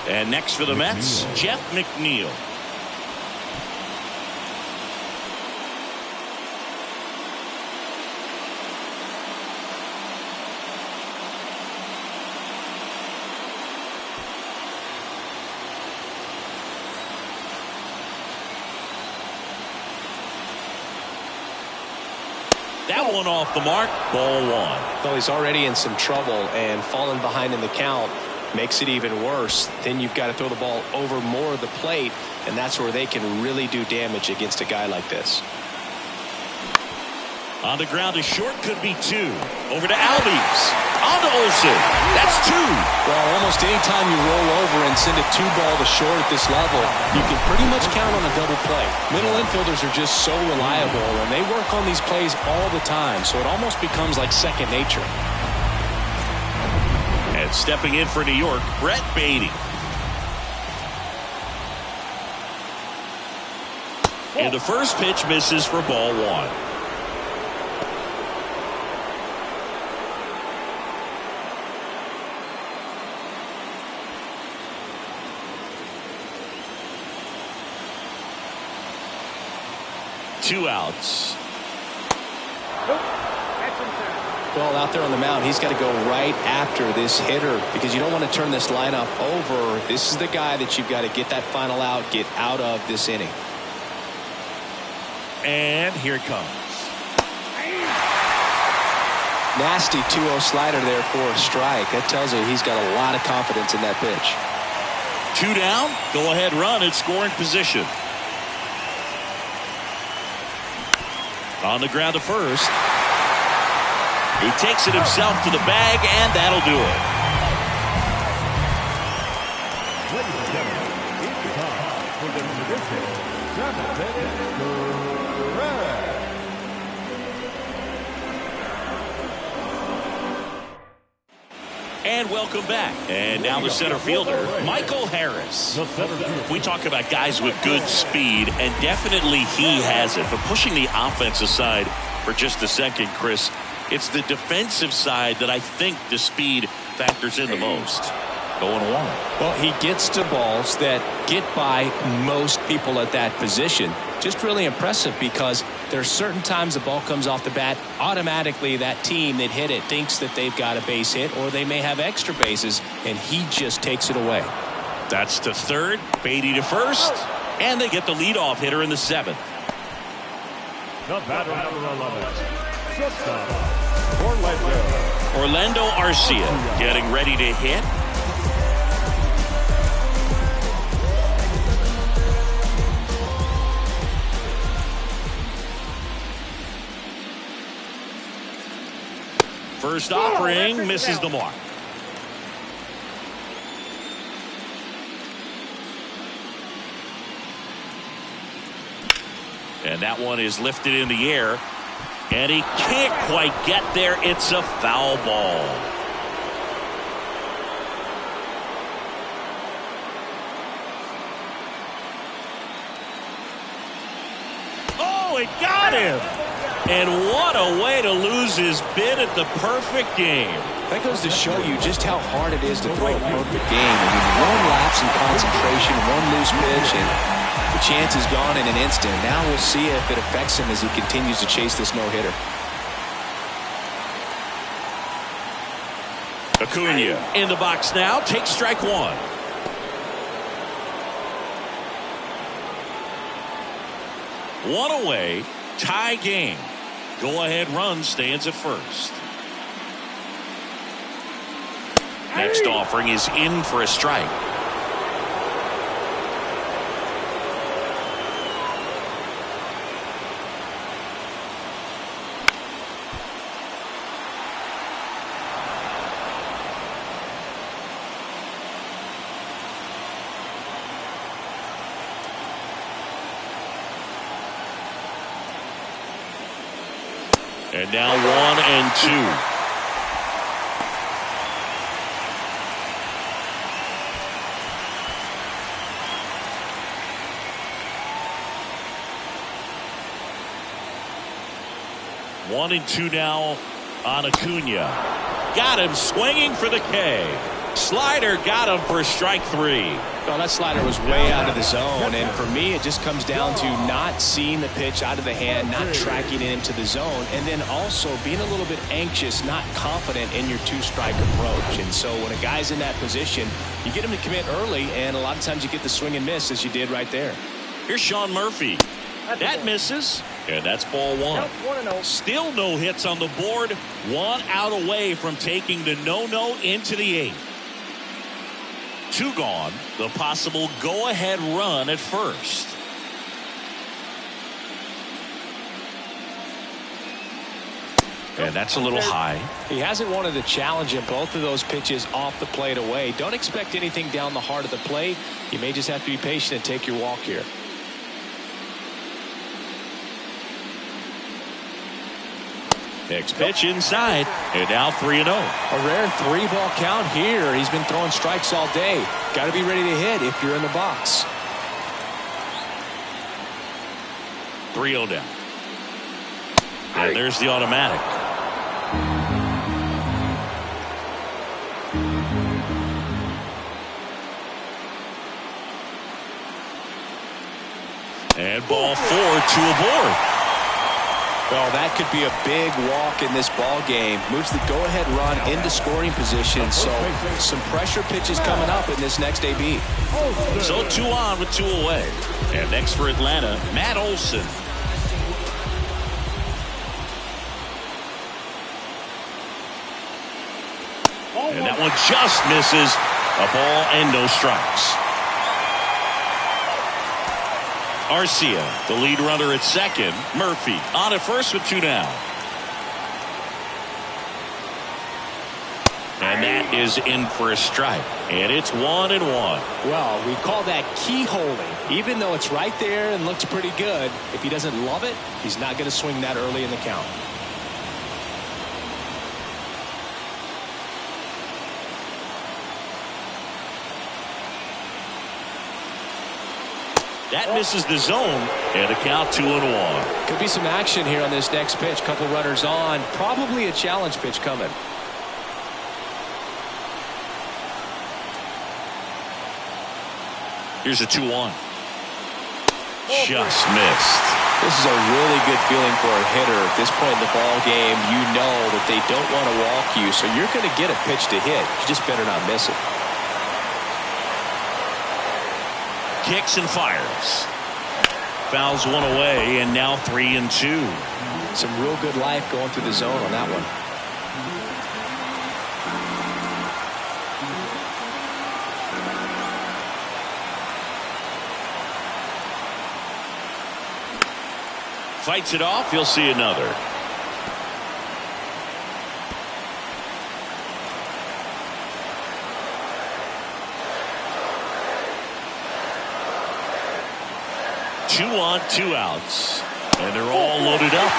And next for the Mets, Jeff McNeil. That one off the mark. Ball 1. Well, he's already in some trouble, and falling behind in the count makes it even worse. Then you've got to throw the ball over more of the plate, and that's where they can really do damage against a guy like this. On the ground to short, could be 2. Over to Albies. On to Olsen. That's 2. Well, almost any time you roll over and send a 2-ball to short at this level, you can pretty much count on a double play. Middle infielders are just so reliable, and they work on these plays all the time, so it almost becomes like second nature. And stepping in for New York, Brett Baty. And the first pitch misses for ball 1. Two outs. Well, out there on the mound, he's got to go right after this hitter because you don't want to turn this lineup over. This is the guy that you've got to get that final out, get out of this inning. and here it comes. Nasty 2-0 slider there for a strike. That tells you he's got a lot of confidence in that pitch. 2 down, go ahead run in scoring position. On the ground to first. He takes it himself to the bag, and that'll do it. Ladies and gentlemen, it's time for the tradition. 7-minute stretch. And welcome back. And now the center fielder, Michael Harris. We talk about guys with good speed, and definitely he has it. But pushing the offense aside for just a second, Chris, it's the defensive side that I think the speed factors in the most. Going one. Well, he gets to balls that get by most people at that position. Just really impressive because there are certain times the ball comes off the bat, automatically that team that hit it thinks that they've got a base hit or they may have extra bases, and he just takes it away. That's to third, Beatty to first, and they get the leadoff hitter in the 7th. The batter number 11. Shortstop, Orlando Arcia getting ready to hit. First offering misses the mark. And that one is lifted in the air. And he can't quite get there. It's a foul ball. Oh, it got him. And what a way to lose his bid at the perfect game. That goes to show you just how hard it is to throw a perfect game. I mean, one lapse in concentration, one loose pitch, and the chance is gone in an instant. Now we'll see if it affects him as he continues to chase this no-hitter. Acuna in the box now, takes strike one. One away, tie game. Go-ahead run stands at first. Next offering is in for a strike. And now 1-2. One and two now on Acuna. Got him swinging for the K. Slider got him for strike three. Well, that slider was way out of the zone, and for me it just comes down to not seeing the pitch out of the hand, not tracking it into the zone, and then also being a little bit anxious, not confident in your two-strike approach. And so when a guy's in that position, you get him to commit early, and a lot of times you get the swing and miss as you did right there. Here's Sean Murphy. That misses, and that's ball one. Still no hits on the board. One out away from taking the no-no into the eighth. Two gone. The possible go-ahead run at first. And that's a little high. He hasn't wanted to challenge him both of those pitches off the plate away. Don't expect anything down the heart of the plate. You may just have to be patient and take your walk here. Next pitch inside, and now 3-0. A rare 3-ball count here. He's been throwing strikes all day. Got to be ready to hit if you're in the box. 3-0 down. And there's the automatic. And ball 4, 2 aboard. Well, that could be a big walk in this ball game. Moves the go-ahead run into scoring position. So some pressure pitches coming up in this next AB. So 2 on with 2 away. And next for Atlanta, Matt Olson. And that one just misses. A ball and no strikes. Arcia, the lead runner at second. Murphy on at first with 2 down. And that is in for a strike. And it's 1-1. Well, we call that keyholing. Even though it's right there and looks pretty good, if he doesn't love it, he's not going to swing that early in the count. That misses the zone, and a count 2-1. Could be some action here on this next pitch. Couple runners on. Probably a challenge pitch coming. Here's a 2-1. Just missed. This is a really good feeling for a hitter. At this point in the ball game, you know that they don't want to walk you, so you're going to get a pitch to hit. You just better not miss it. Kicks and fires. Fouls one away, and now 3-2. Some real good life going through the zone on that one. Fights it off. You'll see another. Two on, 2 outs, and they're all loaded up.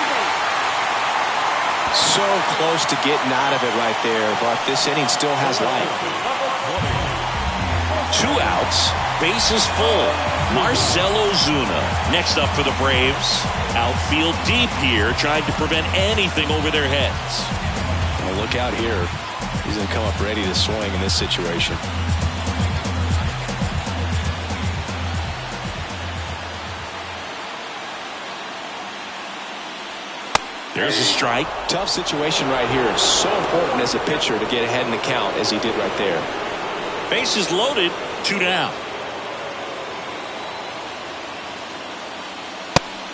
So close to getting out of it right there, but this inning still has life. 2 outs, bases full. Marcell Ozuna next up for the Braves. Outfield deep here, trying to prevent anything over their heads. Well, look out here. He's going to come up ready to swing in this situation. There's a strike. Tough situation right here. It's so important as a pitcher to get ahead in the count as he did right there. Bases loaded, 2 down.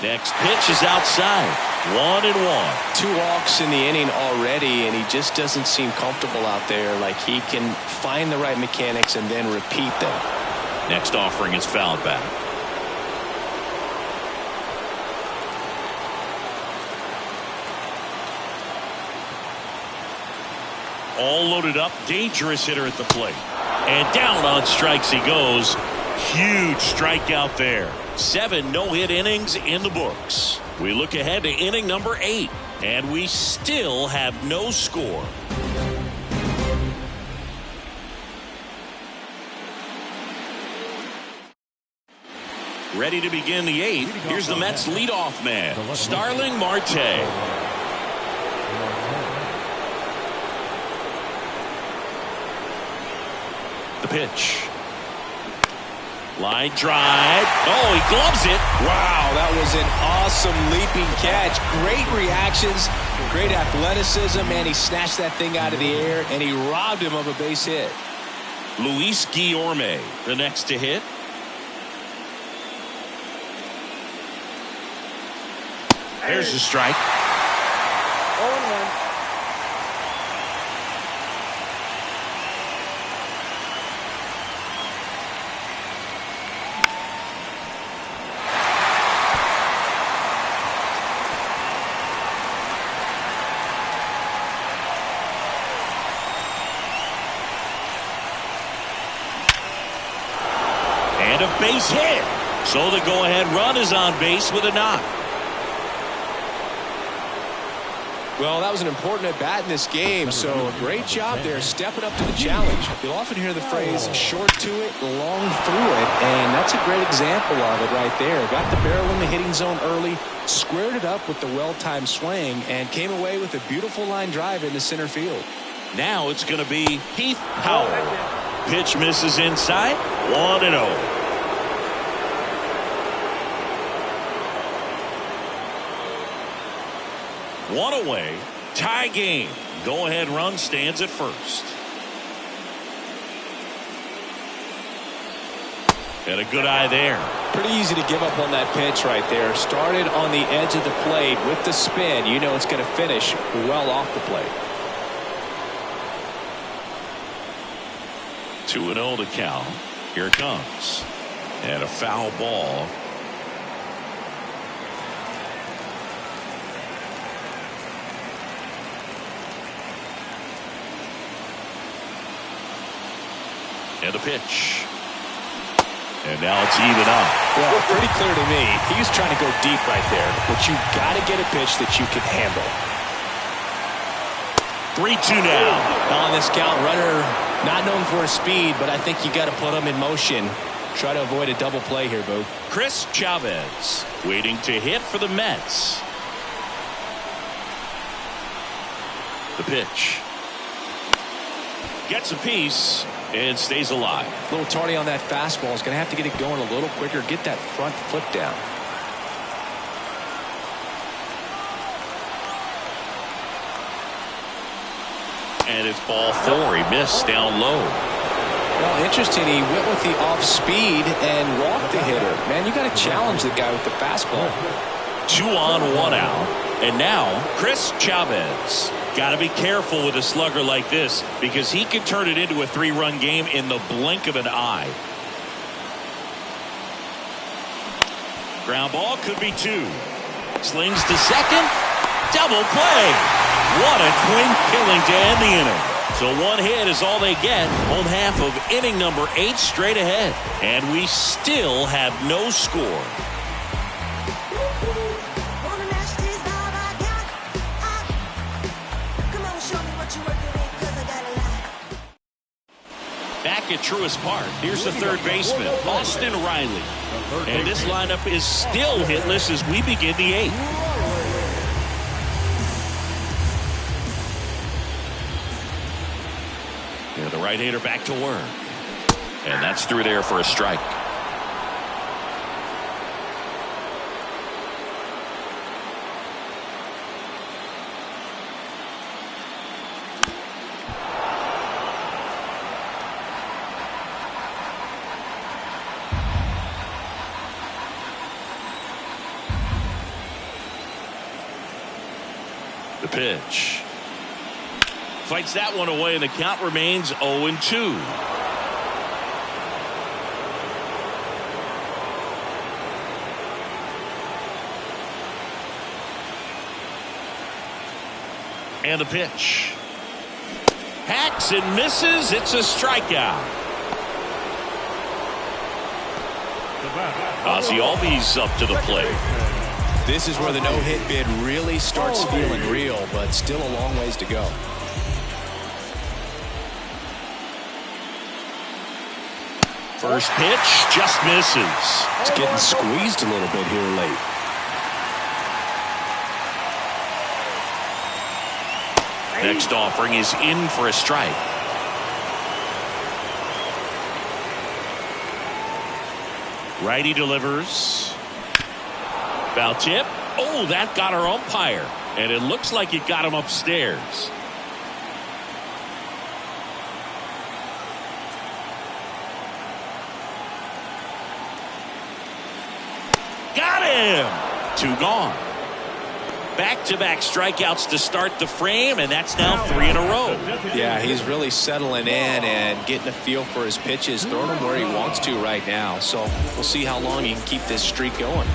Next pitch is outside. 1-1. 2 walks in the inning already, and he just doesn't seem comfortable out there. Like he can find the right mechanics and then repeat them. Next offering is fouled back. All loaded up. Dangerous hitter at the plate. And down on strikes he goes. Huge strikeout there. 7 no-hit innings in the books. We look ahead to inning number 8. And we still have no score. Ready to begin the 8th. Here's the Mets leadoff man, Starling Marte. The pitch. Line drive. Oh, he gloves it. Wow, that was an awesome leaping catch. Great reactions, great athleticism, and he snatched that thing out of the air, and he robbed him of a base hit. Luis Guillorme, the next to hit. There's the strike. 0-1. And a base hit. So the go-ahead run is on base with a knock. Well, that was an important at-bat in this game, so a great job there stepping up to the challenge. You'll often hear the phrase, short to it, long through it, and that's a great example of it right there. Got the barrel in the hitting zone early, squared it up with the well-timed swing, and came away with a beautiful line drive into center field. Now it's going to be Heath Howell. Pitch misses inside, 1-0. One away, tie game. Go-ahead run stands at first. And a good eye there. Pretty easy to give up on that pitch right there. Started on the edge of the plate with the spin. You know it's going to finish well off the plate. 2-0 to count. Here it comes. And a foul ball. And the pitch. And now it's even up. Well, pretty clear to me. He's trying to go deep right there. But you got to get a pitch that you can handle. 3-2 now. On this count, runner not known for his speed, but I think you got to put him in motion. Try to avoid a double play here, Boo. Chris Chavez waiting to hit for the Mets. The pitch. Gets a piece and stays alive. A little tardy on that fastball. Is going to have to get it going a little quicker. Get that front foot down. And it's ball 4. He missed down low. Well, interesting. He went with the off speed and walked the hitter. Man, you got to challenge the guy with the fastball. 2 on, 1 out. And now Chris Chavez. Got to be careful with a slugger like this because he can turn it into a 3-run game in the blink of an eye. Ground ball could be 2. Slings to second. Double play. What a twin killing to end the inning. So 1 hit is all they get. Home half of inning number 8 straight ahead. And we still have no score. Back at Truist Park, here's the third baseman, Austin Riley. And this lineup is still hitless as we begin the 8th. Yeah, the right-hander back to work. And that's through there for a strike. The pitch. Fights that one away, and the count remains 0-2. And the pitch. Hacks and misses. It's a strikeout. Ozzie Albies up to the plate. This is where the no-hit bid really starts feeling real, but still a long ways to go. First pitch just misses. It's getting squeezed a little bit here late. Next offering is in for a strike. Righty delivers. Foul tip. Oh, that got our umpire. And it looks like it got him upstairs. Got him. 2 gone. Back-to-back strikeouts to start the frame, and that's now 3 in a row. Yeah, he's really settling in and getting a feel for his pitches, throwing them where he wants to right now. So we'll see how long he can keep this streak going.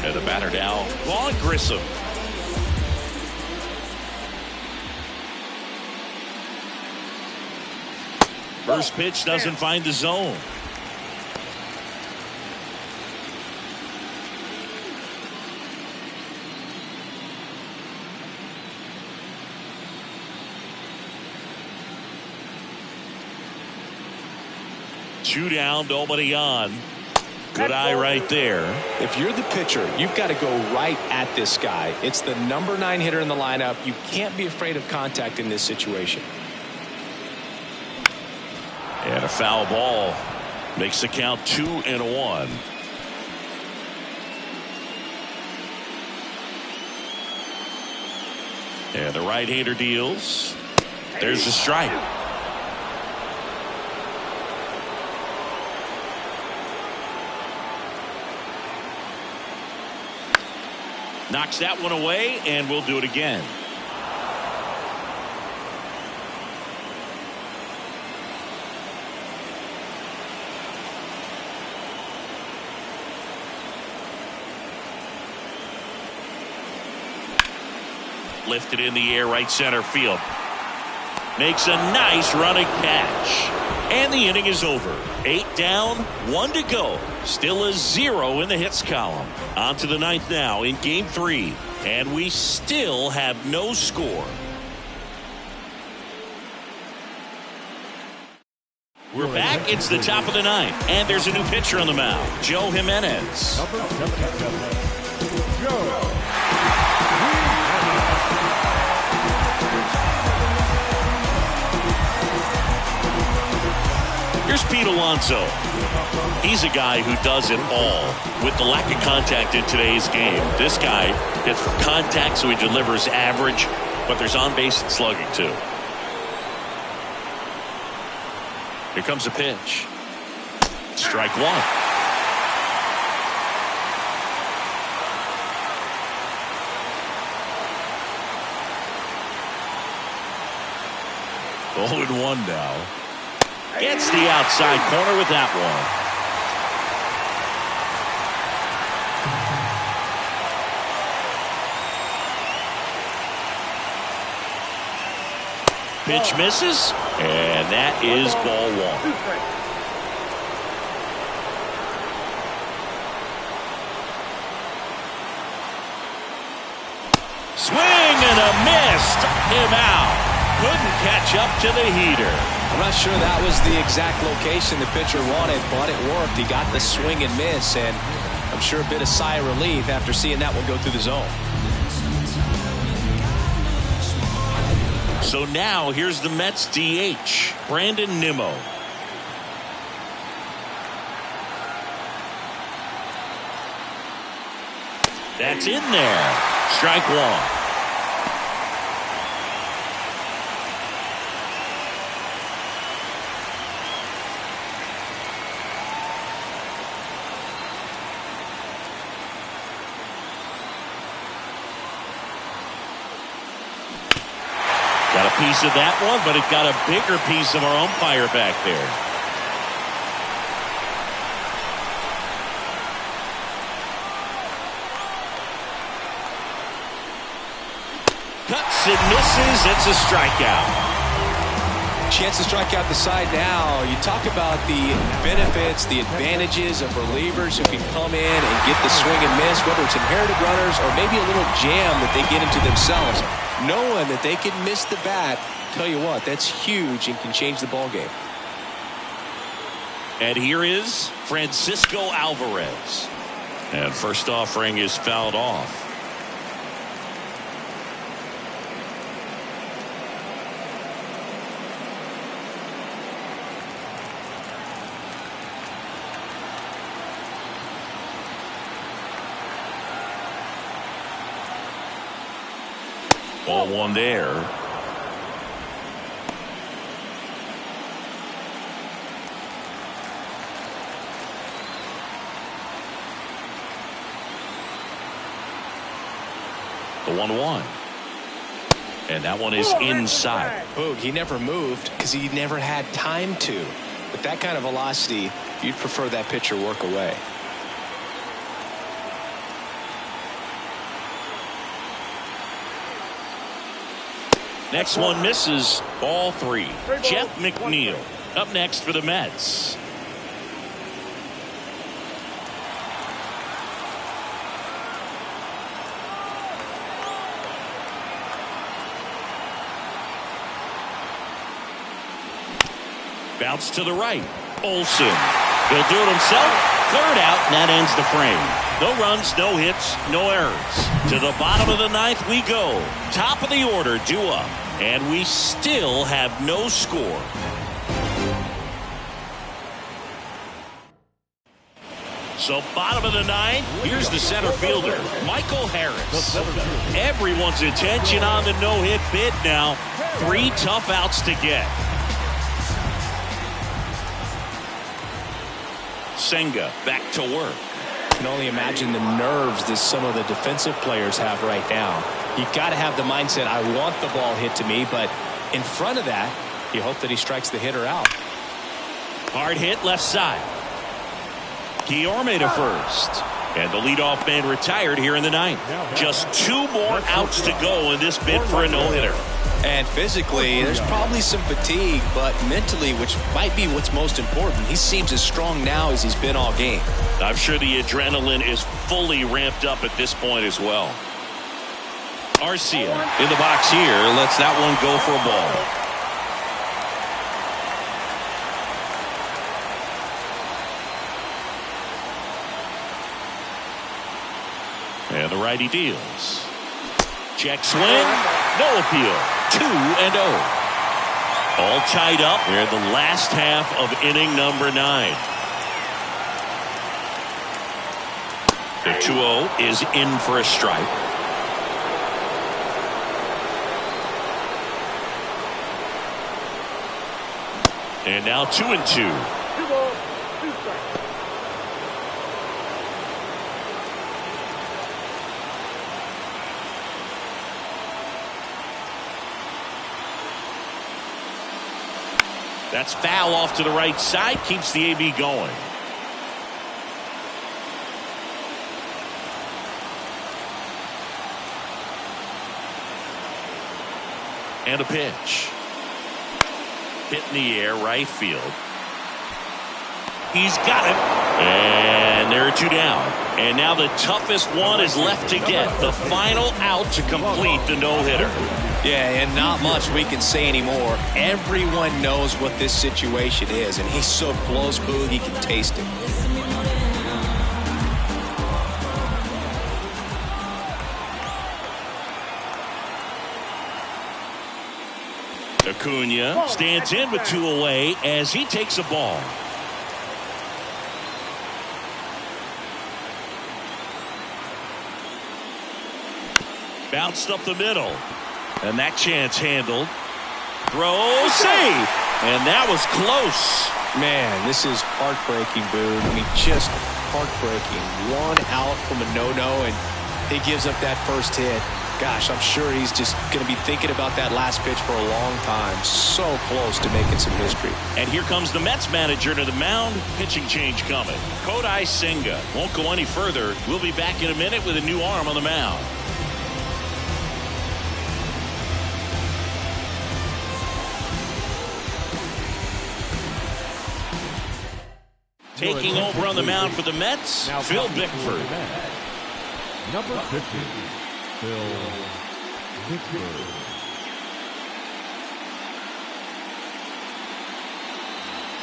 And the batter now, Vaughn Grissom. First pitch doesn't find the zone. Two down, nobody on. Good eye right there. If you're the pitcher, you've got to go right at this guy. It's the number 9 hitter in the lineup. You can't be afraid of contact in this situation. And a foul ball makes the count 2-1. And the right-hander deals. There's a strike. Knocks that one away, and we'll do it again. lifted in the air right center field. Makes a nice running catch. And the inning is over. 8 down, 1 to go. Still a 0 in the hits column. On to the 9th now in game 3. And we still have no score. We're back. It's the top of the 9th. And there's a new pitcher on the mound. Joe Jimenez. Number 77, Joe. Here's Pete Alonso. He's a guy who does it all. With the lack of contact in today's game, this guy gets for contact, so he delivers average, but there's on-base and slugging too. Here comes a pitch. Strike 1. Oh, and 1 now. Gets the outside corner with that one. Pitch misses, and that is ball 1. Swing and a miss. Struck him out. Couldn't catch up to the heater. I'm not sure that was the exact location the pitcher wanted, but it worked. He got the swing and miss, and I'm sure a bit of sigh of relief after seeing that one go through the zone. So now here's the Mets DH, Brandon Nimmo. That's in there. Strike 1. Got a piece of that one, but it got a bigger piece of our umpire back there. Cuts and misses. It's a strikeout. Chance to strike out the side now. You talk about the benefits, the advantages of relievers who can come in and get the swing and miss, whether it's inherited runners or maybe a little jam that they get into themselves. Knowing that they can miss the bat, tell you what, that's huge and can change the ball game. And here is Francisco Alvarez. And first offering is fouled off. Ball 1 there. The 1-1. And that one is inside. Boog, he never moved because he never had time to. With that kind of velocity, you'd prefer that pitcher work away. Next one misses. Ball 3. Jeff McNeil up next for the Mets. Bounce to the right. Olsen. He'll do it himself. 3rd out, and that ends the frame. No runs, no hits, no errors. To the bottom of the 9th we go. Top of the order, due up. And we still have no score. So bottom of the 9th, here's the center fielder, Michael Harris. Everyone's attention on the no-hit bid now. 3 tough outs to get. Senga back to work. I can only imagine the nerves that some of the defensive players have right now. You've got to have the mindset, I want the ball hit to me, but in front of that, you hope that he strikes the hitter out. Hard hit left side. Guillorme to first. And the leadoff man retired here in the ninth. Just 2 more outs to go in this bid for a no-hitter. And physically, there's probably some fatigue, but mentally, which might be what's most important, he seems as strong now as he's been all game. I'm sure the adrenaline is fully ramped up at this point as well. Arcia in the box here lets that one go for a ball. And the righty deals. Check swing. No appeal. 2-0. All tied up here in the last half of inning number 9. The 2-0 is in for a strike. And now 2-2. That's foul off to the right side. Keeps the AB going. And a pitch. Hit in the air, right field. He's got it. And there are 2 down. And now the toughest one is left to get. The final out to complete the no-hitter. Yeah, and not much we can say anymore. Everyone knows what this situation is, and he's so close, Boog, he can taste it. Acuna stands in with 2 away as he takes a ball. Bounced up the middle. And that chance handled. Throw, save. And that was close. Man, this is heartbreaking, Boog. I mean, just heartbreaking. 1 out from a no-no, and he gives up that first hit. Gosh, I'm sure he's just going to be thinking about that last pitch for a long time. So close to making some history. And here comes the Mets manager to the mound. Pitching change coming. Kodai Senga won't go any further. We'll be back in a minute with a new arm on the mound. Taking over on the mound for the Mets, Phil Bickford. Number 50, Phil Bickford.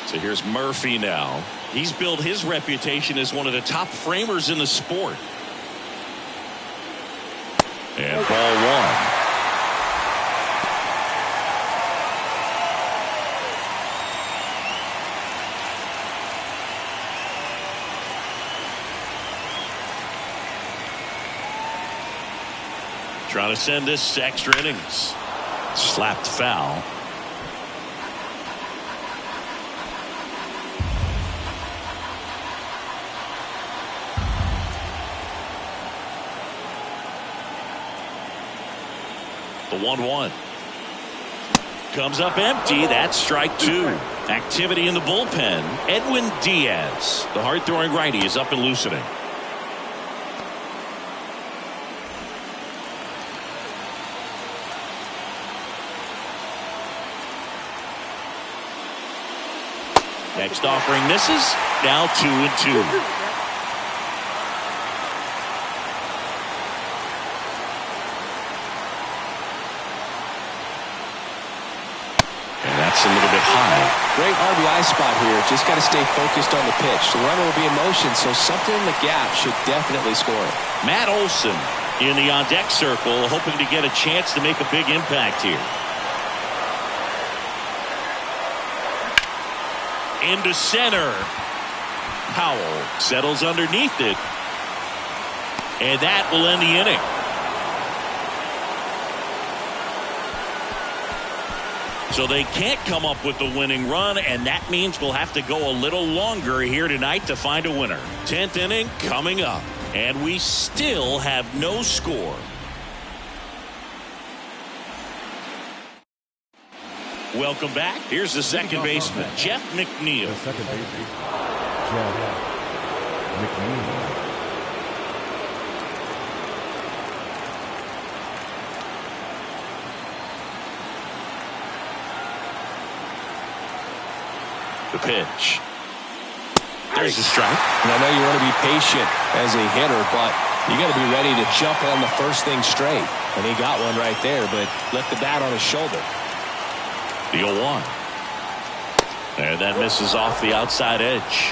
So here's Murphy now. He's built his reputation as one of the top framers in the sport. And ball 1. Trying to send this to extra innings. Slapped foul. The 1-1. Comes up empty. That's strike 2. Activity in the bullpen. Edwin Diaz, the hard-throwing righty, is up and loosening. Next offering misses. Now 2-2. And that's a little bit high. Great RBI spot here. Just got to stay focused on the pitch. The runner will be in motion, so something in the gap should definitely score. Matt Olson in the on-deck circle, hoping to get a chance to make a big impact here. Into center. Powell settles underneath it. And that will end the inning. So they can't come up with the winning run, and that means we'll have to go a little longer here tonight to find a winner. 10th inning coming up, and we still have no score. Welcome back. Here's the second baseman, Jeff McNeil. The second baseman, Jeff McNeil. The pitch. There's a strike. And I know you want to be patient as a hitter, but you got to be ready to jump on the first thing straight. And he got one right there, but left the bat on his shoulder. The 0-1. And that misses off the outside edge.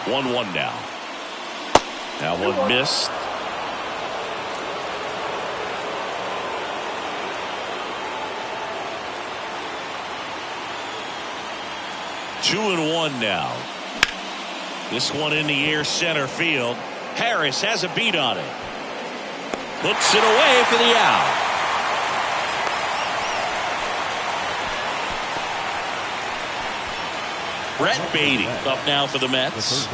One now. That one missed. Two and one now. This one in the air center field. Harris has a beat on it. Puts it away for the out. Brett Beatty up now for the Mets.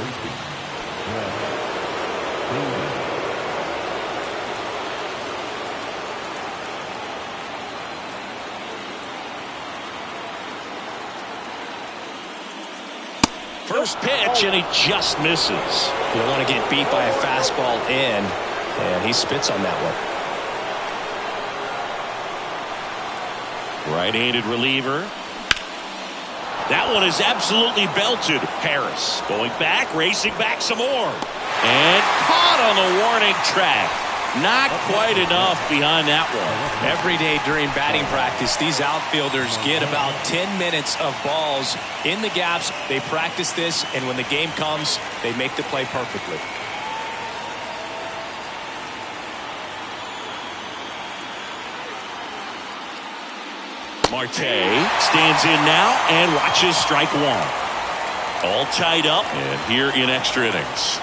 First pitch, and he just misses. You don't want to get beat by a fastball in, and he spits on that one. Right-handed reliever. That one is absolutely belted. Harris going back, racing back some more. And caught on the warning track. Not quite enough behind that one. Every day during batting practice, these outfielders get about 10 minutes of balls in the gaps. They practice this, and when the game comes, they make the play perfectly. Marte stands in now and watches strike one. All tied up and here in extra innings.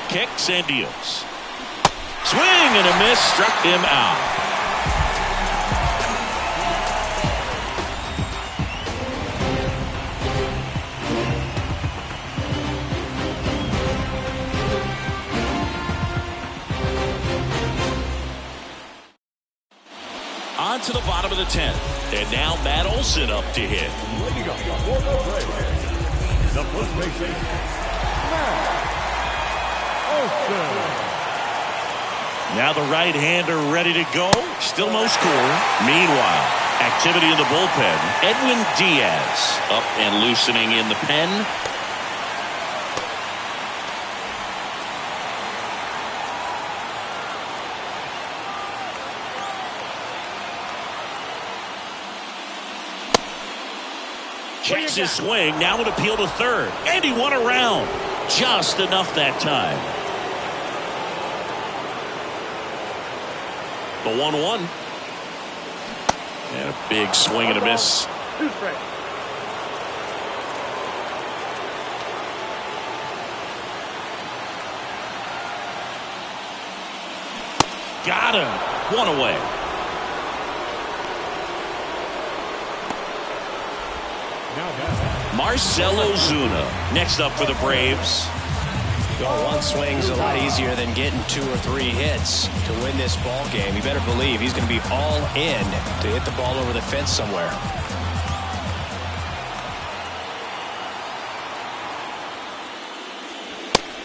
Kicks and deals. Swing and a miss, struck him out. On to the bottom of the 10th. And now Matt Olson up to hit. The first baseman, Matt Olson. Now the right-hander ready to go. Still no score. Meanwhile, activity in the bullpen. Edwin Diaz up and loosening in the pen. Checks his swing. Now an appeal to third. And he won around. Just enough that time. The 1-1. And a big swing and a miss. Got him. One away. Marcell Ozuna next up for the Braves. Going one swing's a lot easier than getting 2 or 3 hits to win this ball game. You better believe he's going to be all in to hit the ball over the fence somewhere.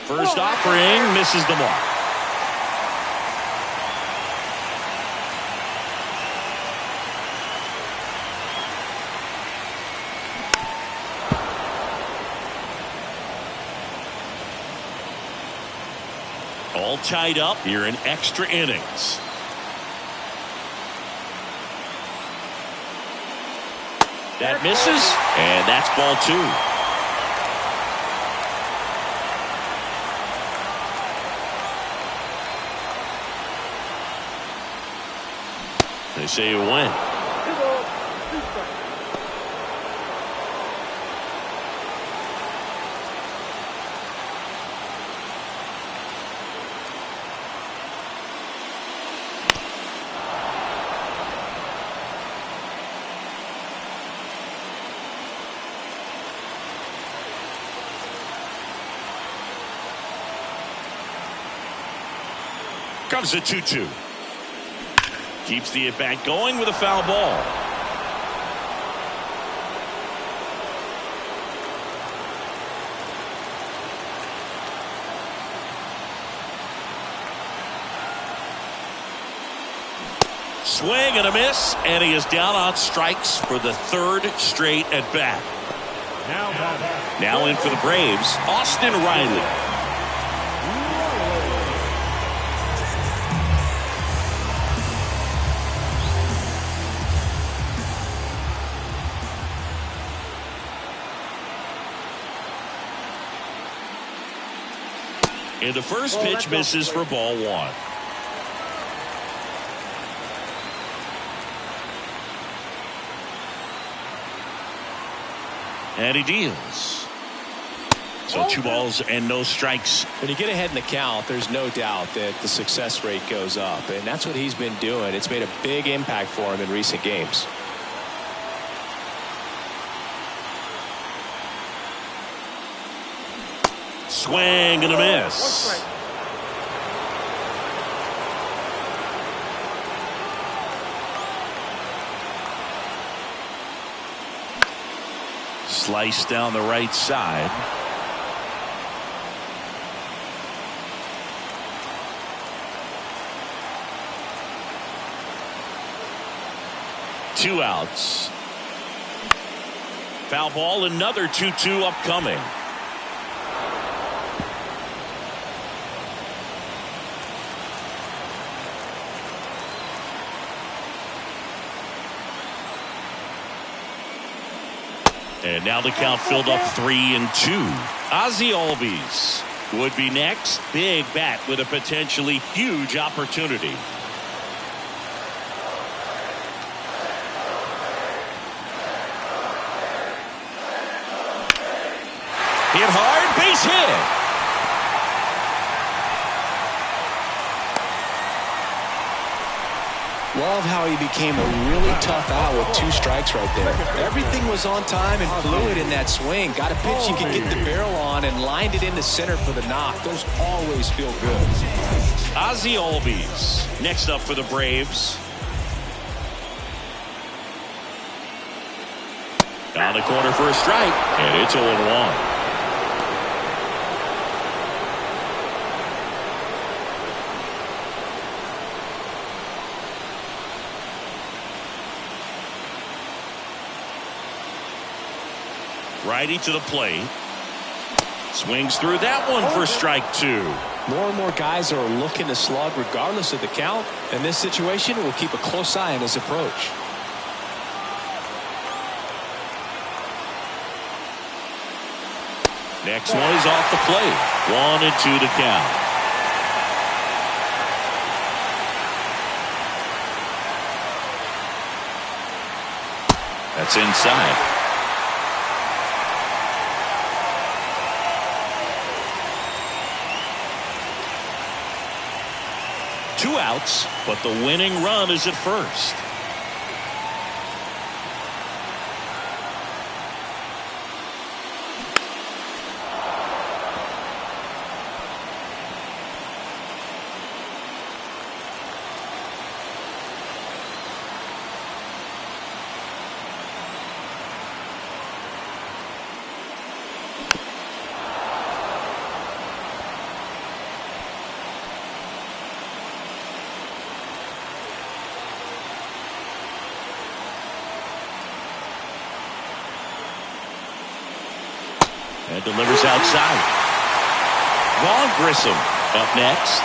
First offering misses the mark. All tied up here in extra innings. That misses, and that's ball 2. They say you win. Comes a 2-2. Keeps the at-bat going with a foul ball. Swing and a miss, and he is down on strikes for the third straight at bat. Now in for the Braves, Austin Riley. And the first pitch misses for ball one. And he deals. So 2 balls and no strikes. When you get ahead in the count, there's no doubt that the success rate goes up, and that's what he's been doing. It's made a big impact for him in recent games. Swing and a miss. Slice down the right side. Two outs. Foul ball, another 2-2 upcoming. And now the count filled up 3-2. Ozzie Albies would be next. Big bat with a potentially huge opportunity. Hit hard, base hit. Love how he became a really tough out with 2 strikes right there. Everything was on time and fluid in that swing. Got a pitch you could get the barrel on and lined it into center for the knock. Those always feel good. Ozzie Albies next up for the Braves. Down the corner for a strike, and it's 0-1. Righty to the plate. Swings through that one for strike 2. More and more guys are looking to slug regardless of the count. In this situation, we'll keep a close eye on his approach. Next one is off the plate. 1-2 to count. That's inside. Two outs, but the winning run is at first. And delivers outside. Vaughn Grissom up next.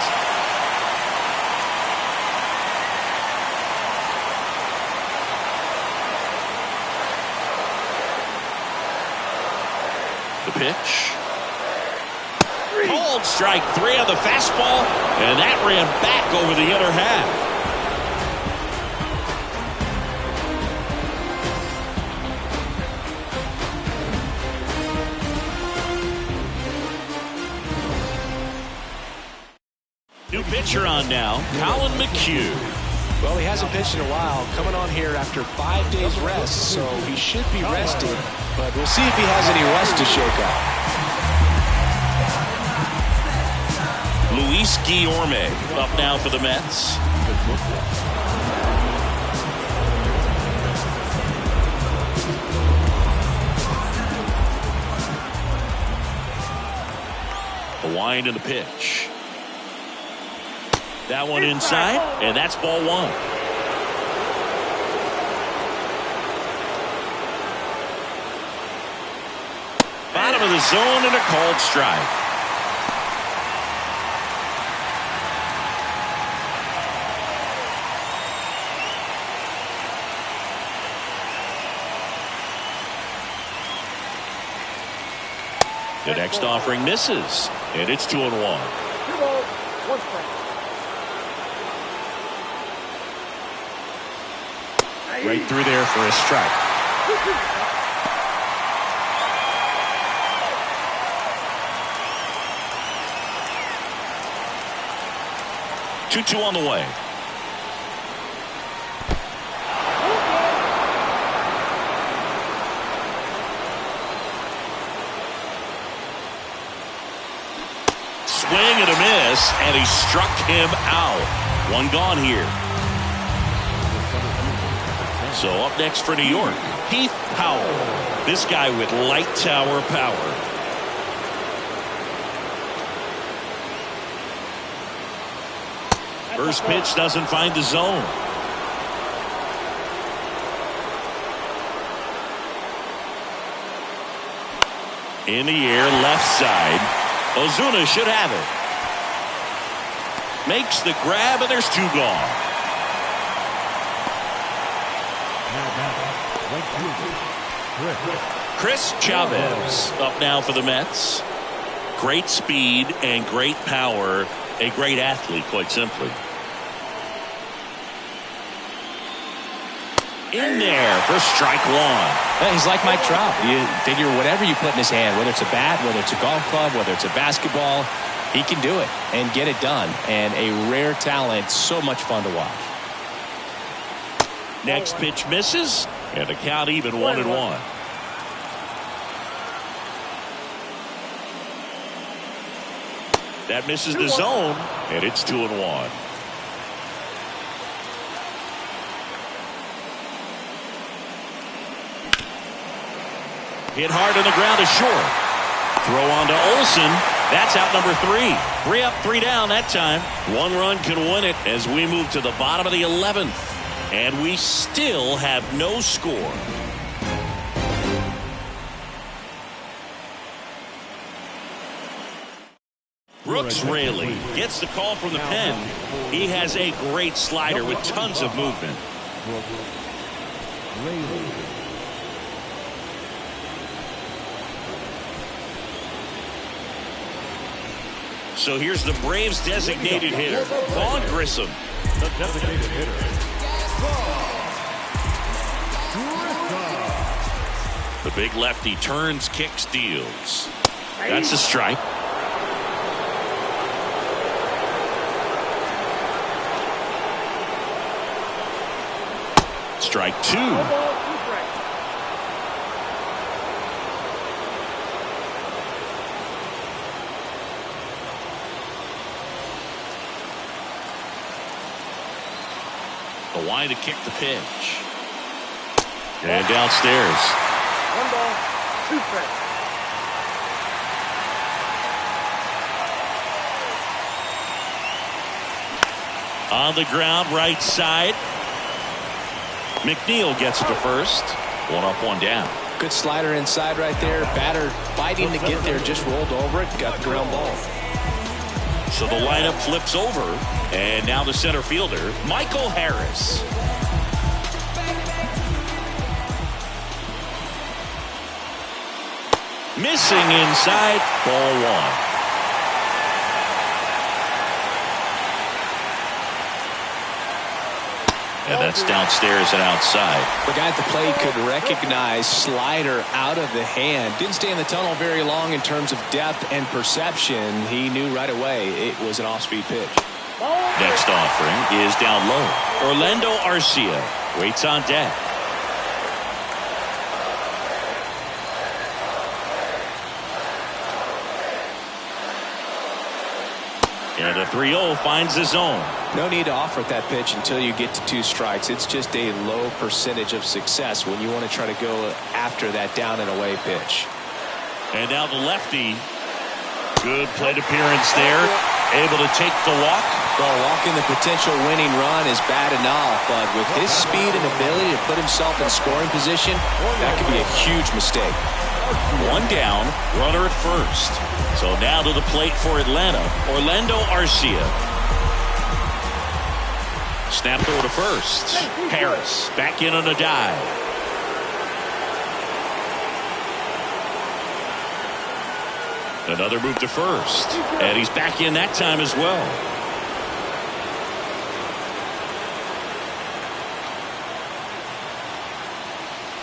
The pitch. Called strike 3 on the fastball, and that ran back over the inner half. New pitcher on now, Colin McHugh. Well, he hasn't pitched in a while, coming on here after 5 days rest, so he should be rested, but we'll see if he has any rust to shake up. Luis Guillorme up now for the Mets. The wind and the pitch. That one inside, and that's ball one. Bottom of the zone and a called strike. The next offering misses, and it's 2-1. 2 balls, 1 strike. Right through there for a strike. 2-2 on the way. Swing and a miss, and he struck him out. One gone here. So up next for New York, Heath Powell. This guy with light tower power. First pitch doesn't find the zone. In the air, left side. Ozuna should have it. Makes the grab, and there's 2 gone. Chris Chavez up now for the Mets. Great speed and great power. A great athlete, quite simply. In there for strike 1. Well, he's like Mike Trout. You figure whatever you put in his hand, whether it's a bat, whether it's a golf club, whether it's a basketball, he can do it and get it done. And a rare talent, so much fun to watch. Next pitch misses, and the count even 1-1. That misses the zone, and it's 2-1. Hit hard on the ground is short. Throw on to Olsen. That's out number 3. 3 up, 3 down that time. 1 run can win it as we move to the bottom of the 11th. And we still have no score. Brooks Raley gets the call from the pen. He has a great slider with tons of movement. So here's the Braves designated hitter, Vaughn Grissom. The designated hitter, The big lefty turns, kicks, deals. That's a strike. Strike 2. The wind to kick the pitch. And downstairs. 1 ball, 2 strikes. On the ground, right side. McNeil gets it to first. 1 up, 1 down. Good slider inside right there. Batter fighting to get there, just rolled over it, got the ground ball. So the lineup flips over, and now the center fielder, Michael Harris. Missing inside, ball 1. And that's downstairs and outside. The guy at the plate could recognize slider out of the hand. Didn't stay in the tunnel very long in terms of depth and perception. He knew right away it was an off-speed pitch. Next offering is down low. Orlando Arcia waits on deck. And a 3-0 finds his own. No need to offer that pitch until you get to 2 strikes. It's just a low percentage of success when you want to try to go after that down and away pitch. And now the lefty. Good plate appearance there. Able to take the walk. Well, walking the potential winning run is bad enough, but with his speed and ability to put himself in scoring position, that could be a huge mistake. 1 down, runner at first. So now to the plate for Atlanta, Orlando Arcia. Snap throw to first. Harris back in on a dive. Another move to first. And he's back in that time as well.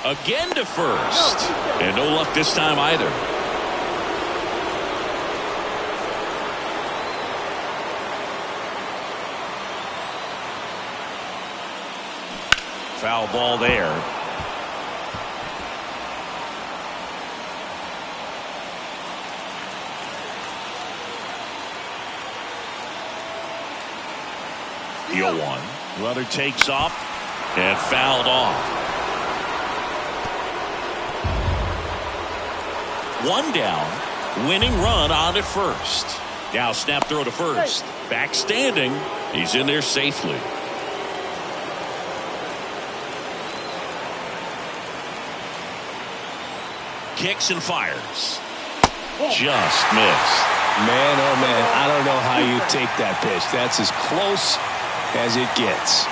Again to first. And no luck this time either. Foul ball there. The 0-1. Runner takes off and fouled off. 1 down, winning run on at first. Now snap throw to first. Back standing. He's in there safely. Kicks and fires. Just missed. Man, oh man, I don't know how you take that pitch. That's as close as it gets.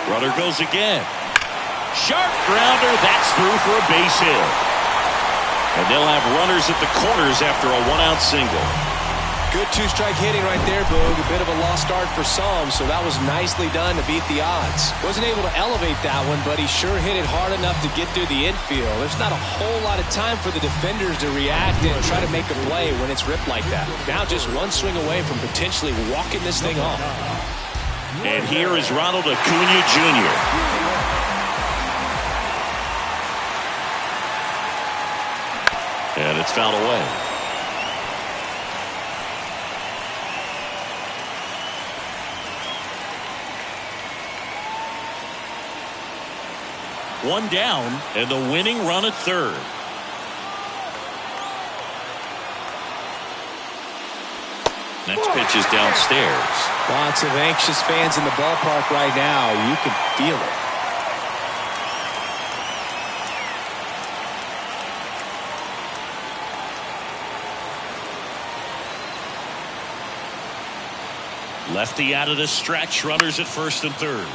Runner goes again. Sharp grounder. That's through for a base hit. And they'll have runners at the corners after a 1-out single. Good 2-strike hitting right there, Boog. A bit of a lost start for some, so that was nicely done to beat the odds. Wasn't able to elevate that one, but he sure hit it hard enough to get through the infield. There's not a whole lot of time for the defenders to react and try to make a play when it's ripped like that. Now just 1 swing away from potentially walking this thing off. And here is Ronald Acuna Jr. And it's fouled away. One down and the winning run at third. Next pitch is downstairs. Lots of anxious fans in the ballpark right now. You can feel it. Lefty out of the stretch. Runners at first and third.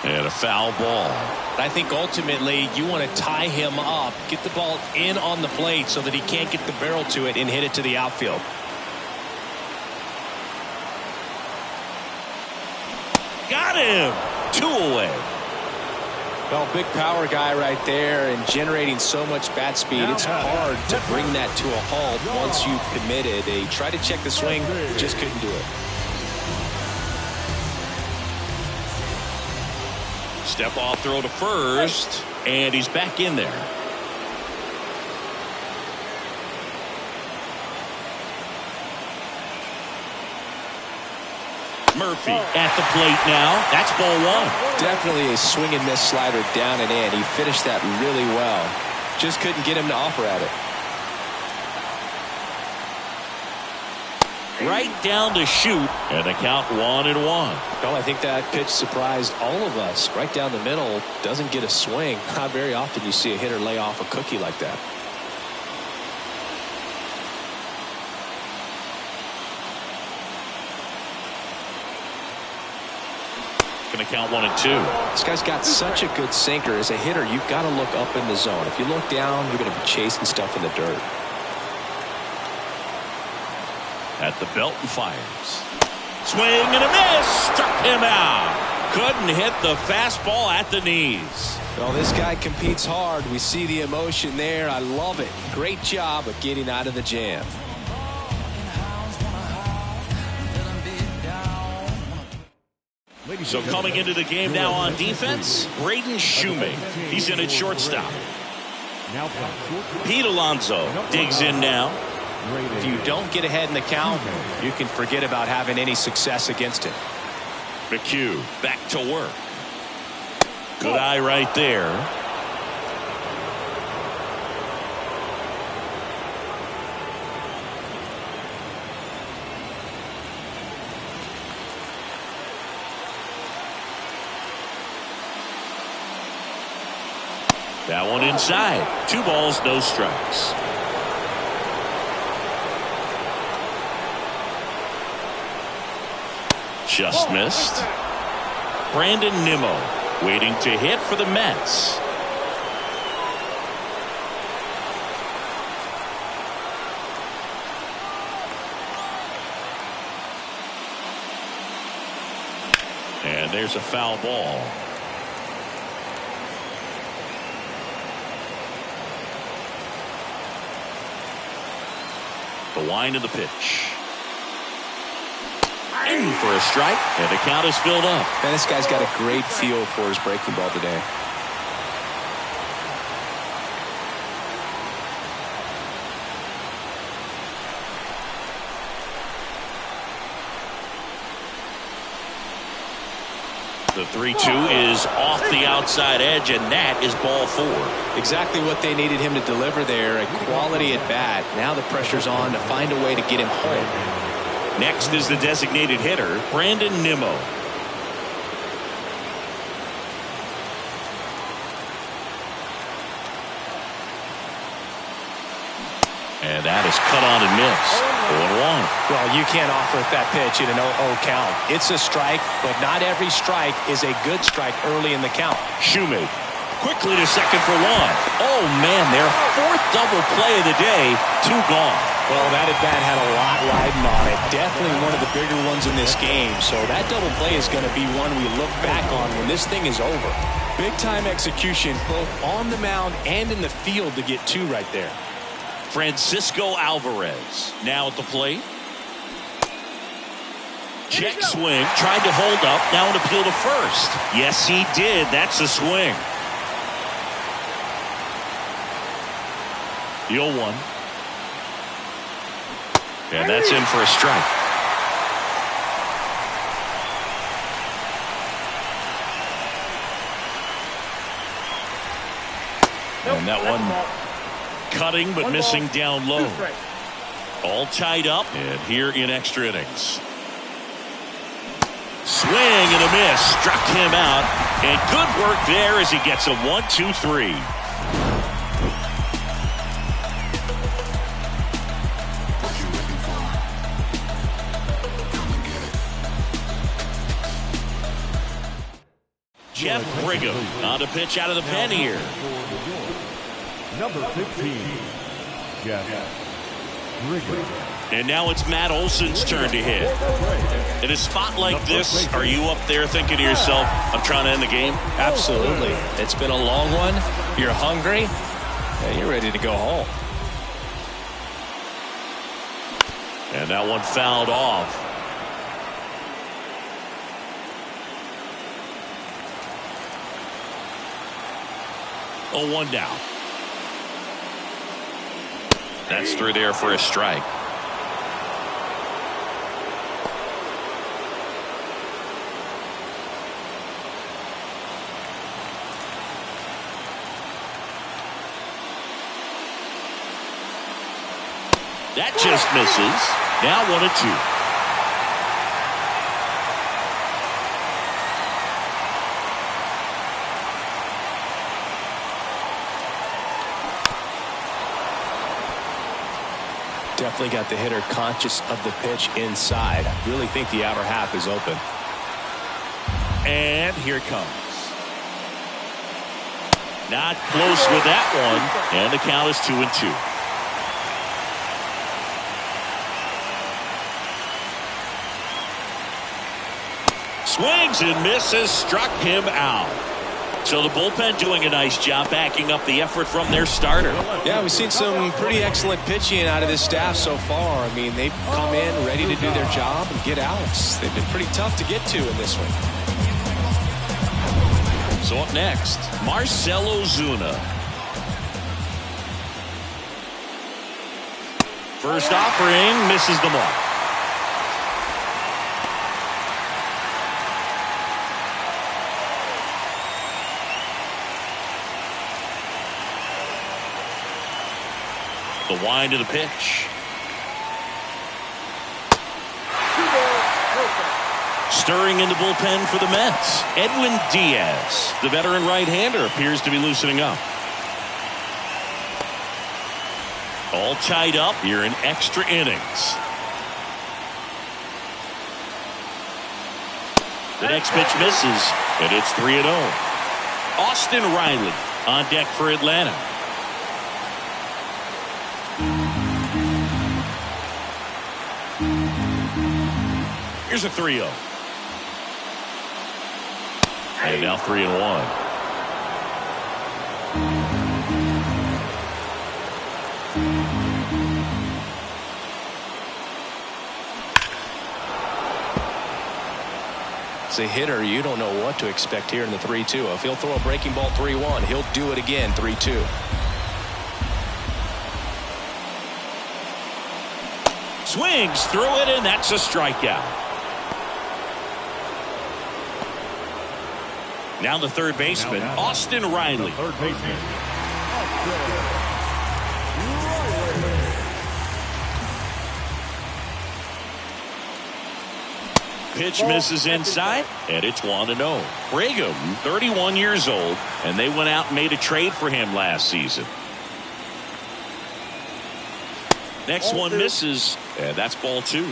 And a foul ball. I think ultimately you want to tie him up, get the ball in on the plate so that he can't get the barrel to it and hit it to the outfield. Got him. 2 away. Well, big power guy right there and generating so much bat speed. It's hard to bring that to a halt once you've committed. They tried to check the swing, just couldn't do it. Step off throw to first, and he's back in there. Murphy at the plate now. That's ball 1. Definitely a swing and miss slider down and in. He finished that really well. Just couldn't get him to offer at it. Right down to shoot, and the count 1-1. Well, I think that pitch surprised all of us. Right down the middle, doesn't get a swing. Not very often you see a hitter lay off a cookie like that. Going to count 1-2. This guy's got such a good sinker. As a hitter, you've got to look up in the zone. If you look down, you're going to be chasing stuff in the dirt. At the belt and fires. Swing and a miss. Struck him out. Couldn't hit the fastball at the knees. Well, this guy competes hard. We see the emotion there. I love it. Great job of getting out of the jam. So coming into the game now on defense, Braden Shoemake. He's in at shortstop. Pete Alonso digs in now. If you don't get ahead in the count, you can forget about having any success against it. McHugh back to work. Good eye right there. That one inside. 2 balls, no strikes. Just missed. Brandon Nimmo waiting to hit for the Mets. And there's a foul ball. The wind of the pitch. In for a strike, and the count is filled up. Man, this guy's got a great feel for his breaking ball today. The 3-2 is off the outside edge, and that is ball 4. Exactly what they needed him to deliver there, a quality at bat. Now the pressure's on to find a way to get him home. Next is the designated hitter, Brandon Nimmo. And that is cut on and missed. 0-1. Well, you can't offer that pitch in an 0-0 count. It's a strike, but not every strike is a good strike early in the count. Shoemake quickly to second for 1. Oh, man, their 4th double play of the day. 2 gone. Well, that at-bat had a lot riding on it. Definitely one of the bigger ones in this game. So that double play is going to be one we look back on when this thing is over. Big-time execution, both on the mound and in the field to get 2 right there. Francisco Alvarez now at the plate. Check swing, tried to hold up, now an appeal to first. Yes, he did. That's a swing. The 0-1. And that's in for a strike. And that one cutting but missing down low. All tied up and here in extra innings. Swing and a miss. Struck him out. And good work there as he gets a 1-2-3. Jeff Brigham on to pitch out of the pen here. Number 15, Jeff Brigham. And now it's Matt Olson's turn to hit. In a spot like this, are you up there thinking to yourself, I'm trying to end the game? Absolutely. It's been a long one. You're hungry, and you're ready to go home. And that one fouled off. Oh, 1 down. That's through there for a strike. That just misses. Now 1-2. Definitely got the hitter conscious of the pitch inside. I really think the outer half is open. And here it comes. Not close with that one. And the count is 2-2. Swings and misses. Struck him out. So the bullpen doing a nice job backing up the effort from their starter. Yeah, we've seen some pretty excellent pitching out of this staff so far. I mean, they've come in ready to do their job and get outs. They've been pretty tough to get to in this one. So up next, Marcell Ozuna. First offering misses the mark. The wind of the pitch. Stirring in the bullpen for the Mets. Edwin Diaz, the veteran right-hander, appears to be loosening up. All tied up here in extra innings. The next pitch misses, and it's 3-0. Austin Riley on deck for Atlanta. Here's a 3-0. And now 3-1. As a hitter, you don't know what to expect here in the 3-2. If he'll throw a breaking ball 3-1, he'll do it again 3-2. Swings through it, and that's a strikeout. Now the third baseman, Austin Riley. Third baseman. Pitch misses inside, and it's 1-0. Brigham, 31 years old, and they went out and made a trade for him last season. Next one misses, and that's ball 2.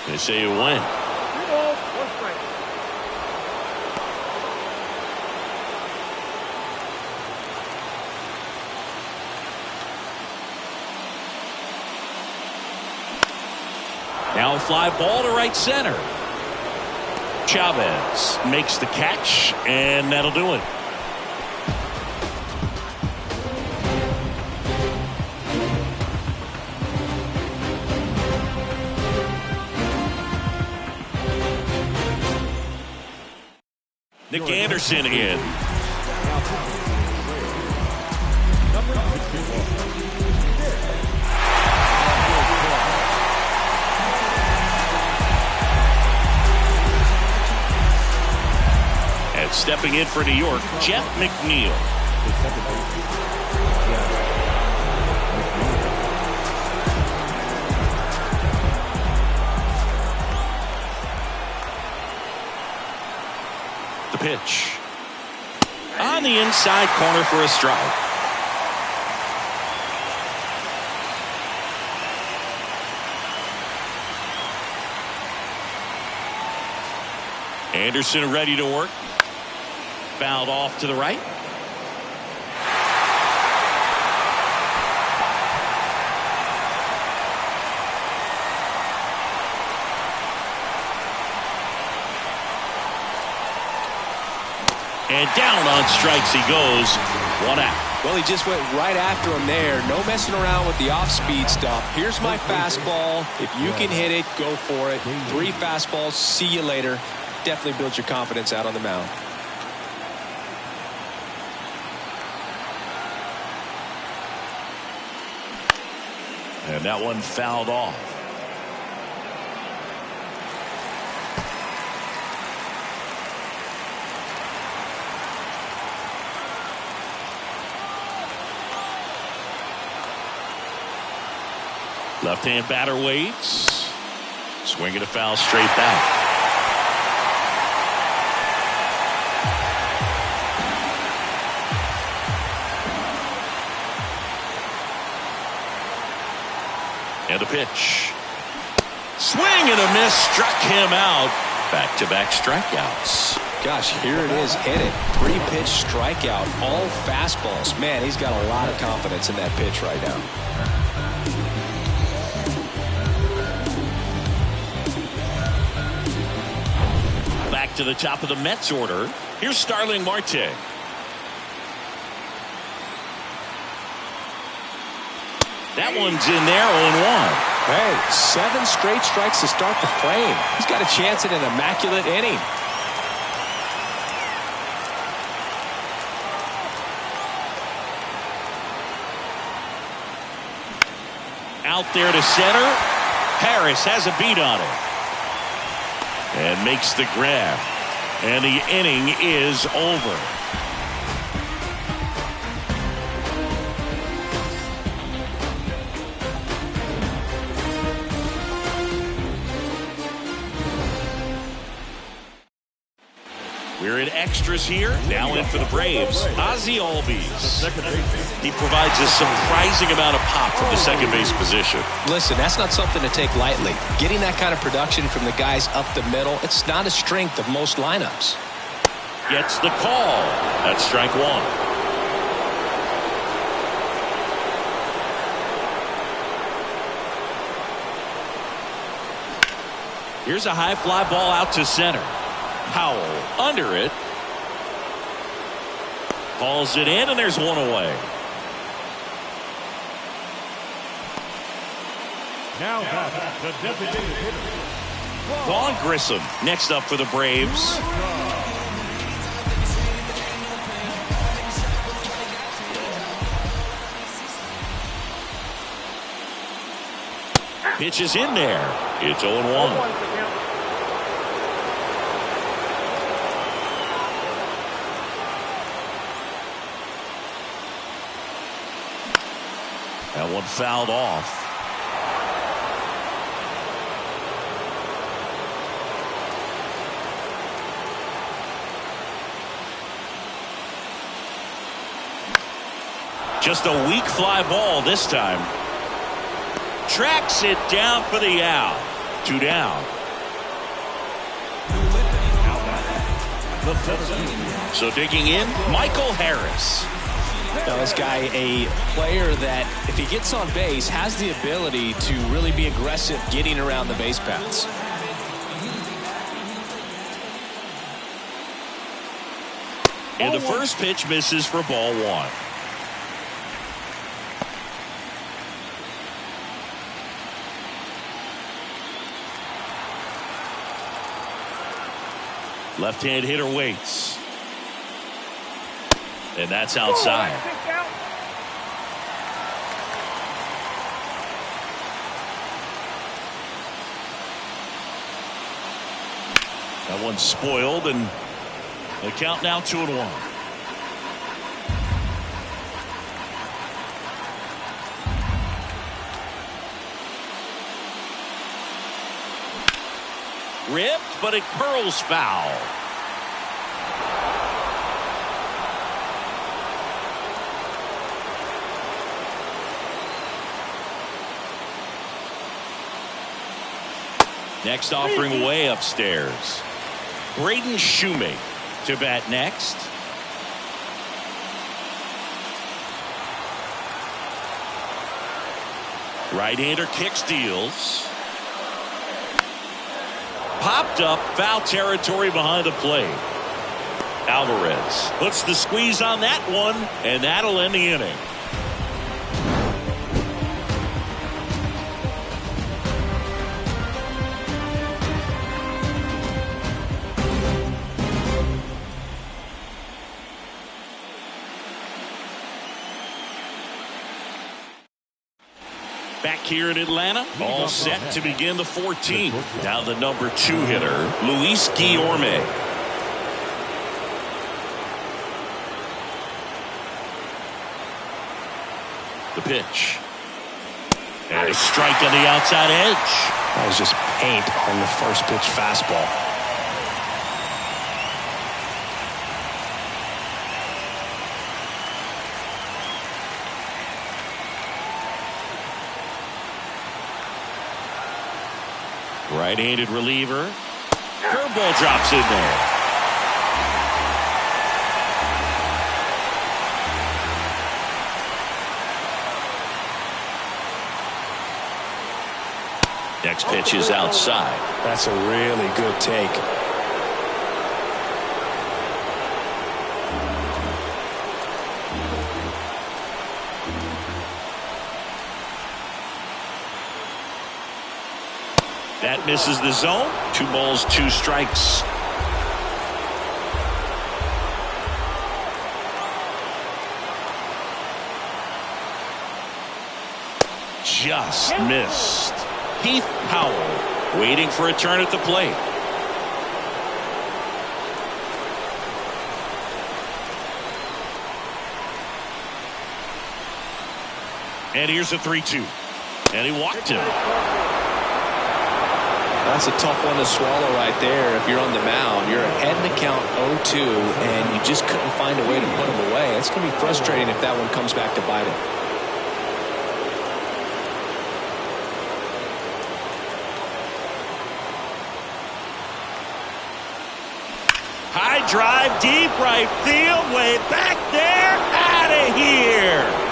They say you win. 2 balls, 1 strike. Now a fly ball to right center. Chavez makes the catch, and that'll do it. Nick Anderson in. And stepping in for New York, Jeff McNeil. The pitch. On the inside corner for a strike. Anderson ready to work. Fouled off to the right. And down on strikes he goes. 1 out. Well, he just went right after him there. No messing around with the off-speed stuff. Here's my fastball. If you can hit it, go for it. 3 fastballs. See you later. Definitely builds your confidence out on the mound. And that one fouled off. Left-hand batter waits. Swinging a foul straight back. And the pitch. Swing and a miss. Struck him out. Back-to-back strikeouts. Gosh, here it is. Hit it. 3-pitch strikeout. All fastballs. Man, he's got a lot of confidence in that pitch right now. Back to the top of the Mets order. Here's Starling Marte. That one's in there, 0-1. Hey, 7 straight strikes to start the frame. He's got a chance at an immaculate inning. out there to center. Harris has a beat on it. And makes the grab. And the inning is over. We're in extras here. Now in for the Braves, Ozzie Albies. He provides a surprising amount of pop from the second base position. Listen, that's not something to take lightly. Getting that kind of production from the guys up the middle, it's not a strength of most lineups. Gets the call. That's strike one. Here's a high fly ball out to center. Powell under it. Hauls it in, and there's one away. Now back, the designated hitter. Vaughn Grissom next up for the Braves. Pitch is in there. It's 0-1. That one fouled off. Just a weak fly ball this time. Tracks it down for the out. 2 down. So digging in, Michael Harris. Now, this guy, a player that, if he gets on base, has the ability to really be aggressive getting around the base paths. And the first pitch misses for ball one. Left-hand hitter waits. And that's outside. That one's spoiled, and the count now 2-1. Ripped, but it curls foul. Next offering way upstairs. Braden Shoemake to bat next. Right-hander kick steals. Popped up, foul territory behind the plate. Alvarez puts the squeeze on that one, and that'll end the inning. Back here in Atlanta, all set to begin the 14th. Now the number 2 hitter, Luis Guillorme. The pitch. And a strike on the outside edge. That was just paint on the first pitch fastball. Right-handed reliever. Curveball drops in there. Next pitch is outside. That's a really good take. That misses the zone. 2 balls, 2 strikes. just missed. Keith Powell waiting for a turn at the plate. And here's a 3-2. And he walked him. That's a tough one to swallow right there. If you're on the mound, you're ahead in the count 0-2, and you just couldn't find a way to put him away. It's going to be frustrating if that one comes back to bite him. High drive, deep right field, way back there, out of here.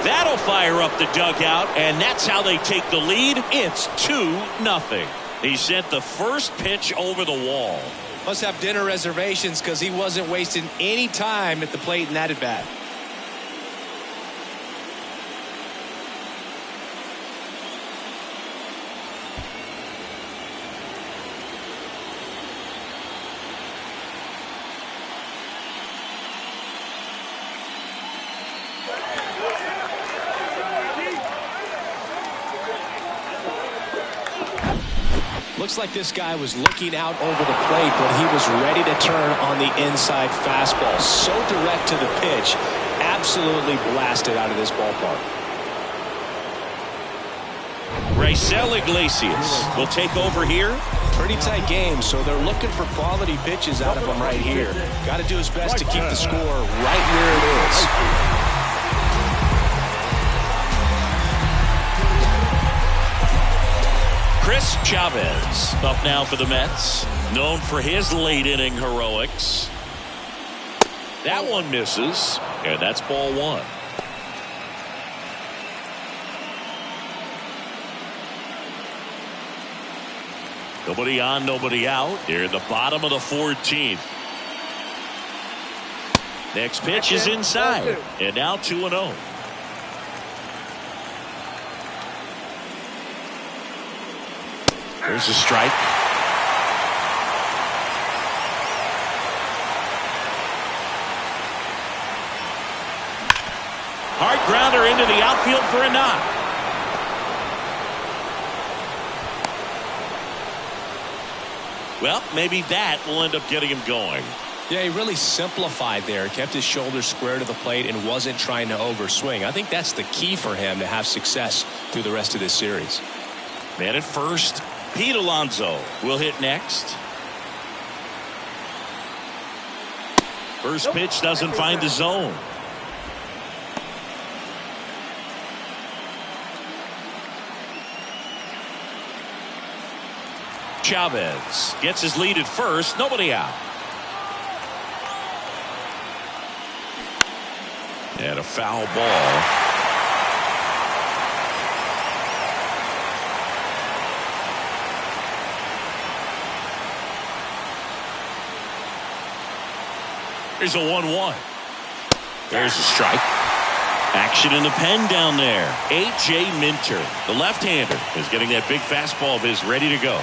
That'll fire up the dugout, and that's how they take the lead. It's 2-0. He sent the first pitch over the wall. Must have dinner reservations because he wasn't wasting any time at the plate in that at bat. Looks like this guy was looking out over the plate, but he was ready to turn on the inside fastball. So direct to the pitch, absolutely blasted out of this ballpark. Raisel Iglesias will take over here. Pretty tight game, so they're looking for quality pitches out of him right here. Got to do his best to keep the score right where it is. Chris Chavez up now for the Mets, known for his late inning heroics. That one misses, and that's ball one. Nobody on, nobody out. Here at the bottom of the 14th. Next pitch is inside, and now 2-0. There's a strike. Hard grounder into the outfield for a knock. Well, maybe that will end up getting him going. Yeah, he really simplified there. Kept his shoulders square to the plate and wasn't trying to overswing. I think that's the key for him to have success through the rest of this series. Man at first. Pete Alonso will hit next. First pitch doesn't find the zone. Chavez gets his lead at first. Nobody out. And a foul ball. There's a 1-1. There's a strike. Action in the pen down there. A.J. Minter, the left-hander, is getting that big fastball of his ready to go.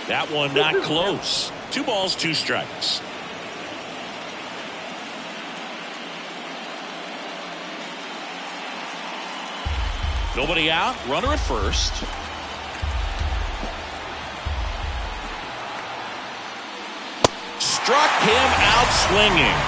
That one not close. 2 balls, 2 strikes. Nobody out. Runner at first. Struck him out swinging.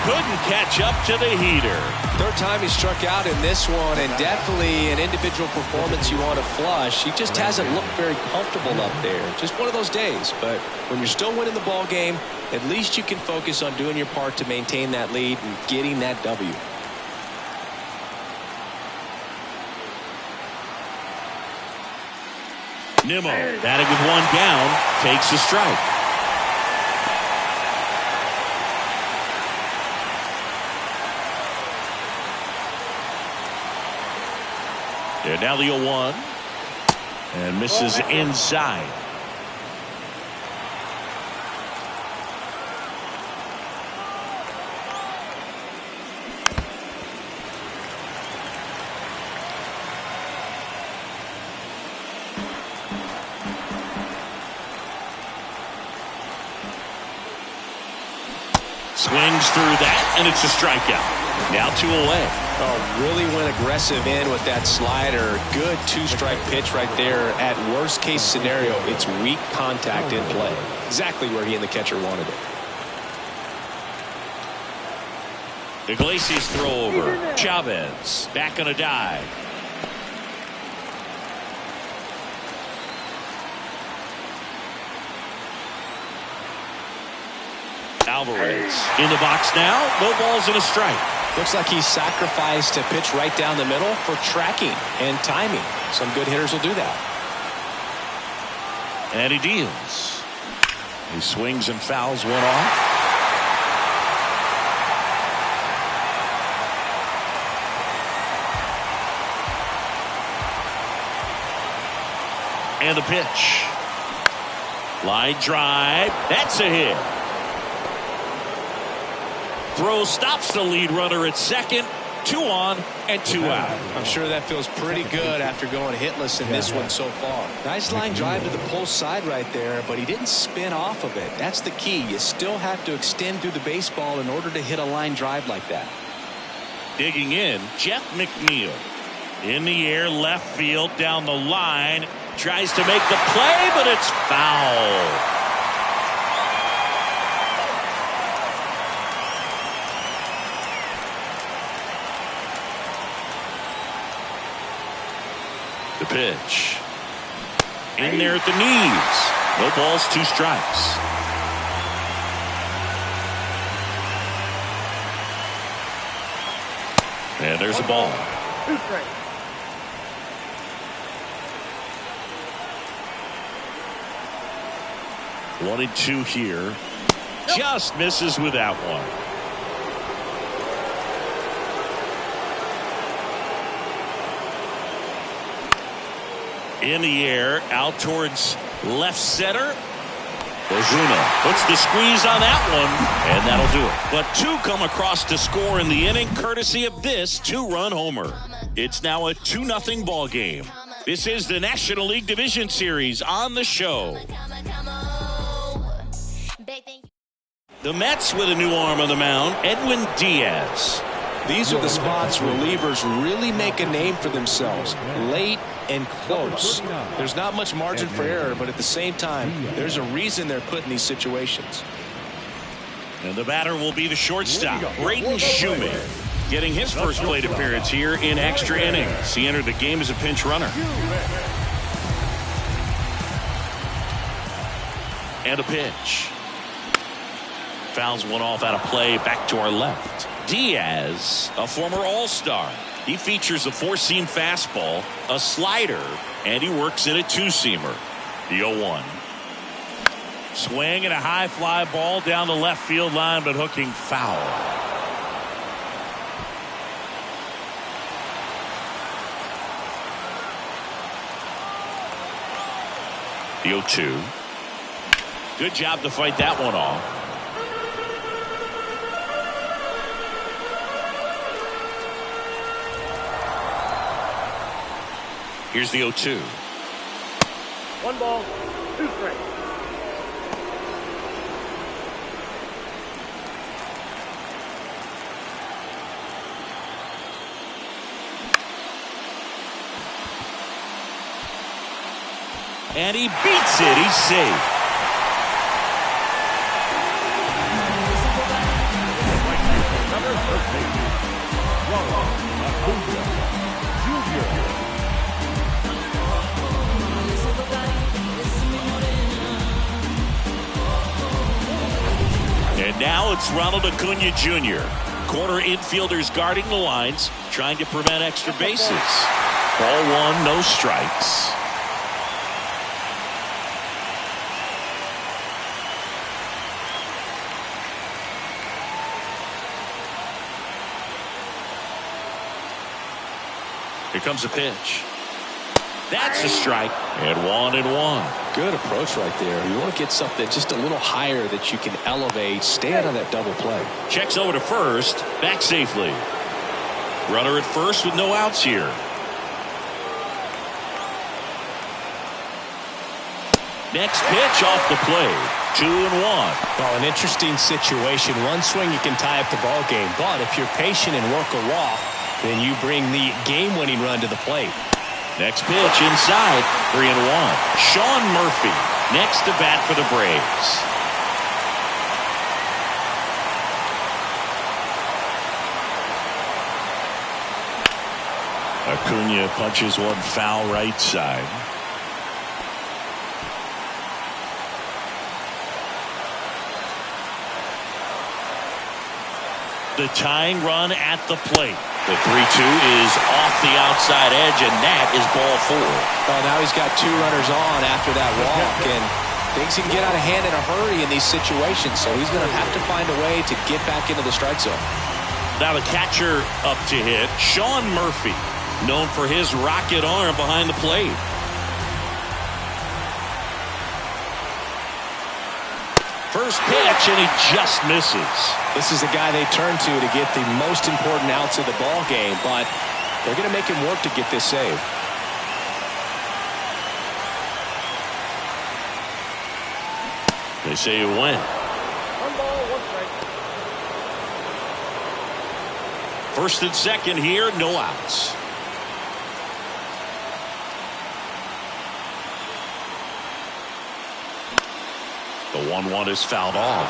Couldn't catch up to the heater. Third time he struck out in this one, and definitely an individual performance you want to flush. He just hasn't looked very comfortable up there. Just one of those days. But when you're still winning the ball game, at least you can focus on doing your part to maintain that lead and getting that W. Nimmo, batting with 1 down, takes a strike. And now the 0-1. And misses inside. Swings through that, and it's a strikeout. Now 2 away. Oh, really went aggressive in with that slider. Good 2-strike pitch right there. At worst case scenario, it's weak contact in play. Exactly where he and the catcher wanted it. Iglesias throw over. Chavez back on a dive. Alvarez in the box now. No balls and a strike. Looks like he sacrificed a pitch right down the middle for tracking and timing. Some good hitters will do that. And he deals. He swings and fouls one off. And the pitch. Line drive. That's a hit. Throw stops the lead runner at second. 2 on and 2 out. I'm sure that feels pretty good after going hitless in this one so far. Nice line drive to the pull side right there, but he didn't spin off of it. That's the key. You still have to extend through the baseball in order to hit a line drive like that. Digging in, Jeff McNeil. In the air, left field, down the line. Tries to make the play, but it's foul. The pitch. In there at the knees. No balls, 2 strikes. And there's a ball. 2 strikes. One and 2 here. Just misses with that one. In the air, out towards left center. Ozuna puts the squeeze on that one, and that'll do it. But 2 come across to score in the inning, courtesy of this 2-run homer. It's now a 2-0 ball game. This is the National League Division Series on the show. The Mets with a new arm on the mound, Edwin Diaz. These are the spots relievers really make a name for themselves. Late and close. There's not much margin for error, but at the same time, there's a reason they're put in these situations. And the batter will be the shortstop, Braden Shumate, getting his first plate appearance here in extra innings. He entered the game as a pinch runner. And a pitch. Fouls one off out of play, back to our left. Diaz, a former All-Star. He features a 4-seam fastball, a slider, and he works in a 2-seamer. The 0-1. Swing and a high fly ball down the left field line, but hooking foul. The 0-2. Good job to fight that one off. Here's the 0-2. 1 ball, 2 strikes. And he beats it. He's safe. Number 13. And now it's Ronald Acuna Jr. Corner infielders guarding the lines, trying to prevent extra bases. Ball 1, no strikes. Here comes a pitch. That's a strike. And 1-1. Good approach right there. You want to get something just a little higher that you can elevate. Stay out of that double play. Checks over to first. Back safely. Runner at first with no outs here. Next pitch off the plate. 2-1. Well, an interesting situation. One swing, you can tie up the ball game. But if you're patient and work a walk, then you bring the game-winning run to the plate. Next pitch inside. 3-1. Sean Murphy next to bat for the Braves. Acuna punches one foul right side. The tying run at the plate. The 3-2 is off the outside edge, and that is ball 4. Well, now he's got 2 runners on after that walk, and things can get out of hand in a hurry in these situations, so he's going to have to find a way to get back into the strike zone. Now the catcher up to hit, Sean Murphy, known for his rocket arm behind the plate. First pitch, and he just misses. This is the guy they turn to get the most important outs of the ball game, but they're going to make him work to get this save. They say you win. 1 ball, 1 strike. First and second here, no outs. The 1-1 is fouled off.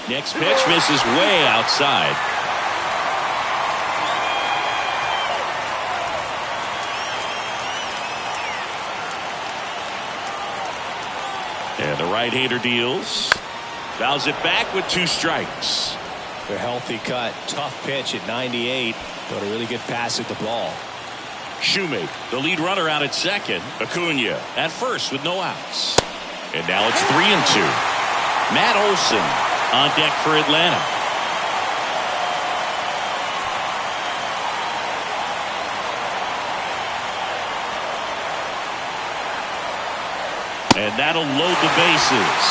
Next pitch misses way outside. And the right-hander deals. Fouls it back with 2 strikes. A healthy cut. Tough pitch at 98, but a really good pass at the ball. Shoemaker, the lead runner, out at second. Acuna at first with no outs. And now it's 3-2. Matt Olson on deck for Atlanta. And that'll load the bases.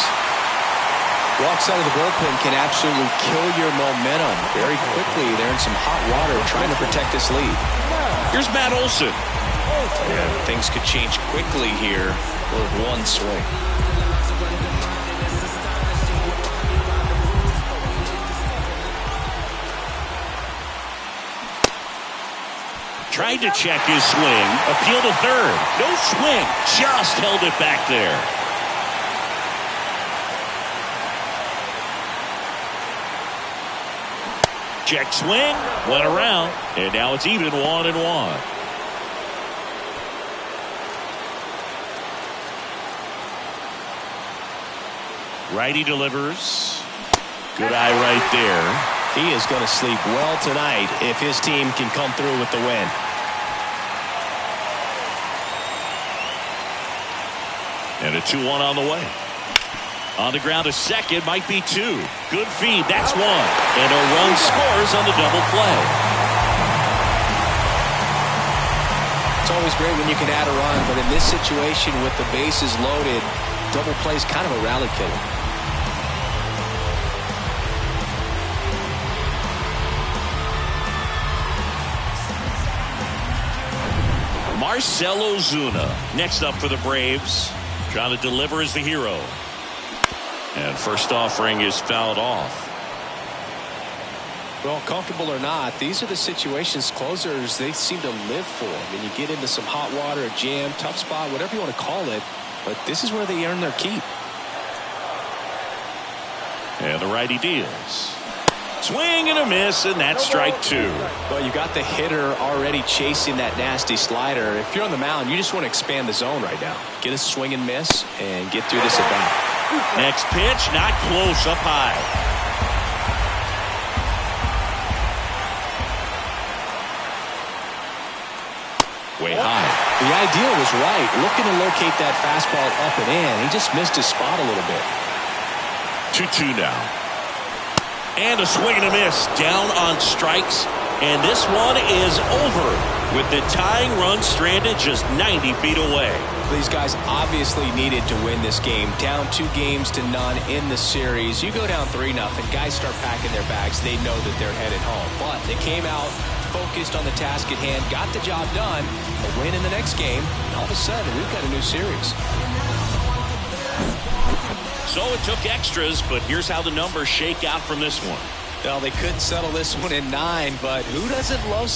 Walks out of the bullpen can absolutely kill your momentum very quickly. They're in some hot water trying to protect this lead. Here's Matt Olson. Yeah, things could change quickly here with one swing. Tried to check his swing. Appeal to third. No swing. Just held it back there. Check swing. Went around. And now it's even 1-1. Righty delivers. Good eye right there. He is going to sleep well tonight if his team can come through with the win. And a 2-1 on the way. On the ground to second, might be 2. Good feed, that's 1. And a run scores on the double play. It's always great when you can add a run, but in this situation with the bases loaded, double play is kind of a rally killer. Marcell Ozuna next up for the Braves. Trying to deliver as the hero. And first offering is fouled off. Well, comfortable or not, these are the situations closers they seem to live for. I mean, you get into some hot water, a jam, tough spot, whatever you want to call it, but this is where they earn their keep. And the righty deals. Swing and a miss, and that's strike 2. Well, you got the hitter already chasing that nasty slider. If you're on the mound, you just want to expand the zone right now. Get a swing and miss and get through this at bat. Next pitch, not close, up high. Way high. The idea was right. Looking to locate that fastball up and in. He just missed his spot a little bit. 2-2 now. And a swing and a miss. Down on strikes And this one is over with the tying run stranded just 90 feet away. These guys obviously needed to win this game. Down 2-0 in the series. You go down 3-0, guys start packing their bags. They know that they're headed home. But they came out focused on the task at hand, got the job done, a win in the next game, and all of a sudden we've got a new series. So it took extras, but here's how the numbers shake out from this one. Well, they couldn't settle this one in 9, but who doesn't love